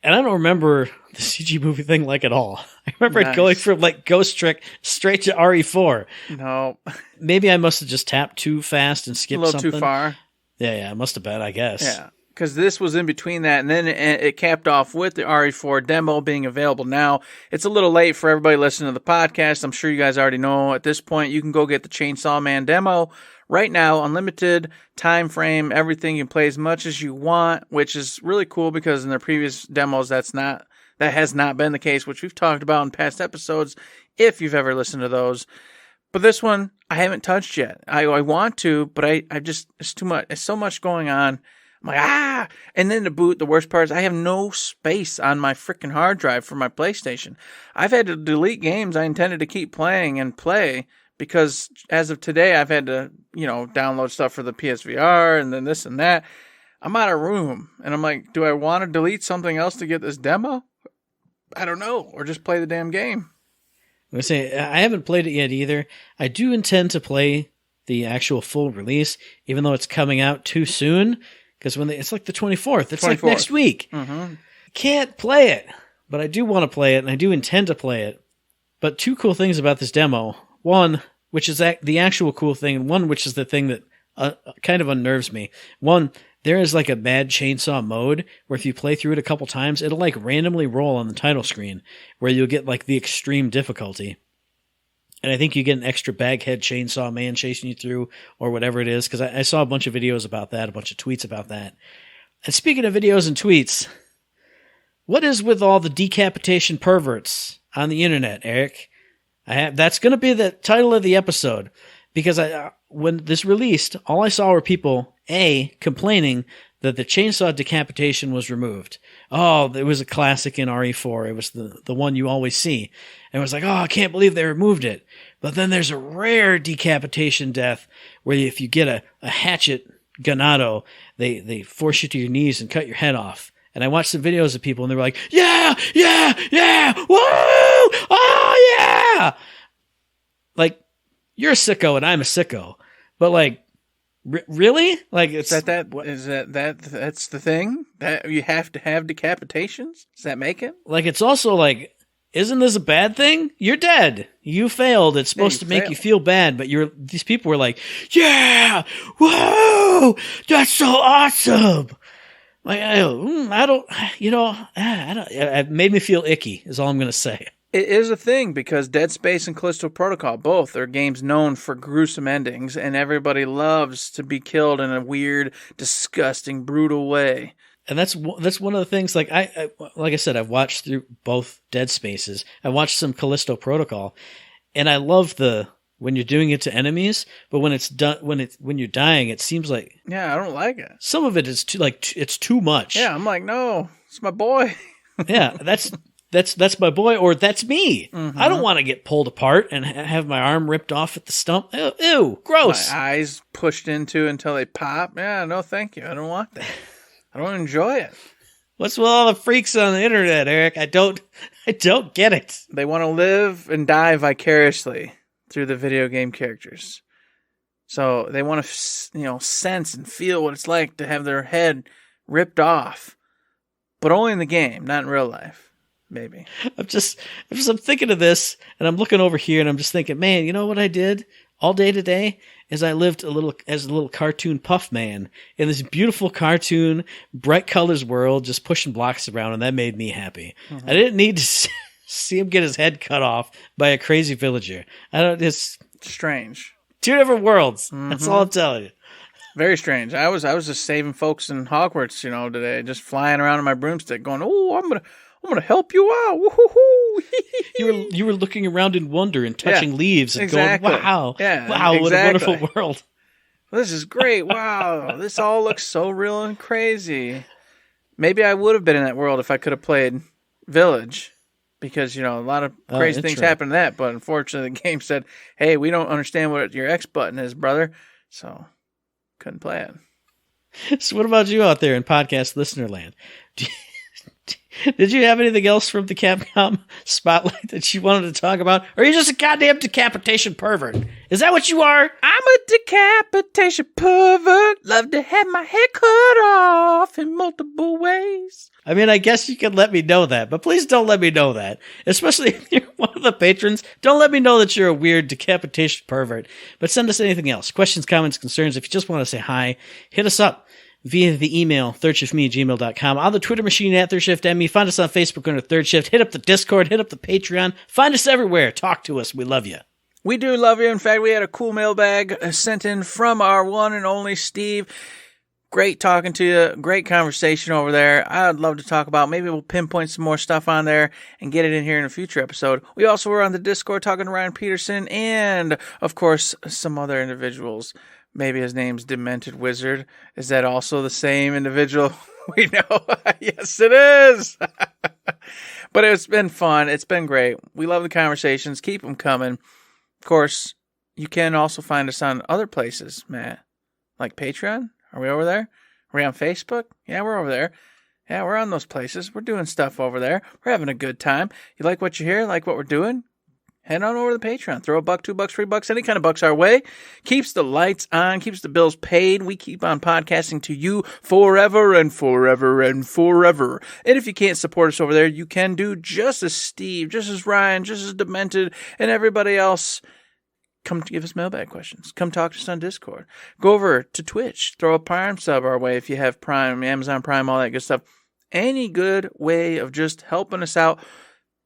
and I don't remember the CG movie thing like at all. I remember it going from like Ghost Trick straight to RE4. No, maybe I must have just tapped too fast and skipped a little something. too far. Yeah, it must have been, I guess. Yeah. Because this was in between that, and then it capped off with the RE4 demo being available now. It's a little late for everybody listening to the podcast. I'm sure you guys already know at this point. You can go get the Chainsaw Man demo right now, unlimited time frame, everything. You can play as much as you want, which is really cool because in their previous demos, that has not been the case, which we've talked about in past episodes, if you've ever listened to those. But this one, I haven't touched yet. I want to, but I just, it's too much. It's so much going on. I'm like, and then to boot, the worst part is I have no space on my freaking hard drive for my PlayStation. I've had to delete games I intended to keep playing and play because as of today, I've had to, download stuff for the PSVR and then this and that. I'm out of room. And I'm like, do I want to delete something else to get this demo? I don't know. Or just play the damn game. I say I haven't played it yet either. I do intend to play the actual full release, even though it's coming out too soon. Because it's like the 24th. It's 24th. Like next week. Mm-hmm. Can't play it. But I do want to play it, and I do intend to play it. But two cool things about this demo. One, which is the actual cool thing, and one, which is the thing that kind of unnerves me. One, there is like a bad chainsaw mode where if you play through it a couple times, it'll like randomly roll on the title screen where you'll get like the extreme difficulty. And I think you get an extra baghead chainsaw man chasing you through or whatever it is, because I saw a bunch of videos about that, a bunch of tweets about that. And speaking of videos and tweets, what is with all the decapitation perverts on the internet, Eric? That's going to be the title of the episode, because when this released, all I saw were people, complaining that the chainsaw decapitation was removed. Oh, it was a classic in RE4. It was the one you always see. And it was like, oh, I can't believe they removed it. But then there's a rare decapitation death where if you get a hatchet ganado, they force you to your knees and cut your head off. And I watched some videos of people and they were like, yeah, woo, oh yeah! Like, you're a sicko and I'm a sicko. But like, really? Like, it's that's the thing that you have to have decapitations? Does that make it? Like, it's also like, isn't this a bad thing? You're dead. You failed. It's supposed to make you feel bad, but these people were like, yeah, whoa, that's so awesome. Like, it made me feel icky is all I'm going to say. It is a thing because Dead Space and Callisto Protocol both are games known for gruesome endings, and everybody loves to be killed in a weird, disgusting, brutal way. And that's one of the things. Like I said, I've watched through both Dead Spaces. I watched some Callisto Protocol, and I love when you're doing it to enemies, but when it's done, when you're dying, it seems like I don't like it. Some of it is it's too much. Yeah, I'm like, no, it's my boy. Yeah, that's my boy, or that's me. Mm-hmm. I don't want to get pulled apart and have my arm ripped off at the stump. Ew, gross. My eyes pushed into until they pop. Yeah, no, thank you. I don't want that. I don't enjoy it. What's with all the freaks on the internet, Eric? I don't get it. They want to live and die vicariously through the video game characters. So they want to, sense and feel what it's like to have their head ripped off, but only in the game, not in real life. Maybe. I'm thinking of this, and I'm looking over here, and I'm just thinking, man, you know what I did all day today? Is I lived as a little cartoon puff man in this beautiful cartoon, bright colors world, just pushing blocks around, and that made me happy. Mm-hmm. I didn't need to see him get his head cut off by a crazy villager. It's strange. Two different worlds. Mm-hmm. That's all I'm telling you. Very strange. I was just saving folks in Hogwarts, today, just flying around on my broomstick, going, "Oh, I'm gonna help you out." Woo-hoo-hoo. You were looking around in wonder and touching leaves and going, "Wow, exactly. What a wonderful world! This is great. Wow, this all looks so real and crazy." Maybe I would have been in that world if I could have played Village, because a lot of crazy things happen in that. But unfortunately, the game said, "Hey, we don't understand what your X button is, brother. So, couldn't play it. So what about you out there in podcast listener land? Did you have anything else from the Capcom Spotlight that you wanted to talk about? Or are you just a goddamn decapitation pervert? Is that what you are? I'm a decapitation pervert. Love to have my head cut off in multiple ways. I mean, I guess you can let me know that, but please don't let me know that. Especially if you're one of the patrons. Don't let me know that you're a weird decapitation pervert. But send us anything else. Questions, comments, concerns. If you just want to say hi, hit us up via the email, thirdshiftme@gmail.com, on the Twitter machine @ThirdShiftME. Find us on Facebook under Third Shift. Hit up the Discord. Hit up the Patreon. Find us everywhere. Talk to us. We love you. We do love you. In fact, we had a cool mailbag sent in from our one and only Steve. Great talking to you. Great conversation over there. I'd love to talk about, maybe we'll pinpoint some more stuff on there and get it in here in a future episode. We also were on the Discord talking to Ryan Peterson and, of course, some other individuals. Maybe his name's Demented Wizard. Is that also the same individual? We know. Yes, it is. But it's been fun. It's been great. We love the conversations. Keep them coming. Of course, you can also find us on other places, Matt. Like Patreon. Are we over there? Are we on Facebook? Yeah, we're over there. Yeah, we're on those places. We're doing stuff over there. We're having a good time. You like what you hear? Like what we're doing? Head on over to the Patreon. Throw $1, $2, $3, any kind of bucks our way. Keeps the lights on. Keeps the bills paid. We keep on podcasting to you forever and forever and forever. And if you can't support us over there, you can do just as Steve, just as Ryan, just as Demented, and everybody else. Come give us mailbag questions. Come talk to us on Discord. Go over to Twitch. Throw a Prime sub our way if you have Prime, Amazon Prime, all that good stuff. Any good way of just helping us out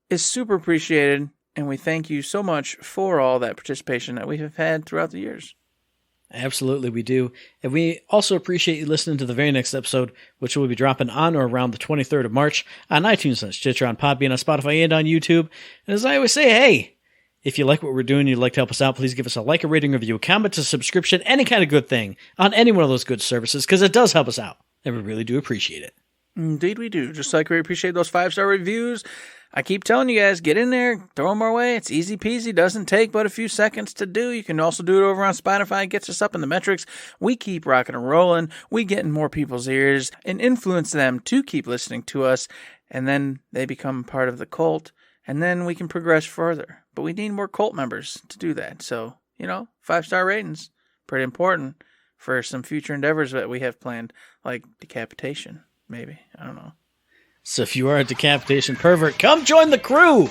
is super appreciated. And we thank you so much for all that participation that we have had throughout the years. Absolutely, we do. And we also appreciate you listening to the very next episode, which will be dropping on or around the 23rd of March on iTunes, on Stitcher, on Podbean, on Spotify, and on YouTube. And as I always say, hey, if you like what we're doing and you'd like to help us out, please give us a like, a rating, review, a comment, a subscription, any kind of good thing on any one of those good services, because it does help us out. And we really do appreciate it. Indeed we do. Just like we appreciate those 5-star reviews. I keep telling you guys, get in there, throw them our way. It's easy peasy. Doesn't take but a few seconds to do. You can also do it over on Spotify. It gets us up in the metrics. We keep rocking and rolling. We get in more people's ears and influence them to keep listening to us. And then they become part of the cult. And then we can progress further. But we need more cult members to do that. So, 5-star ratings. Pretty important for some future endeavors that we have planned. Like Decapitation, maybe. I don't know. So if you are a decapitation pervert, come join the crew!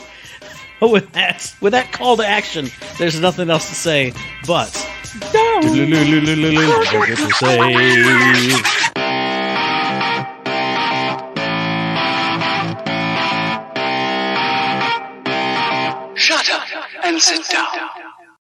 With that call to action, there's nothing else to say but... Shut up and sit down.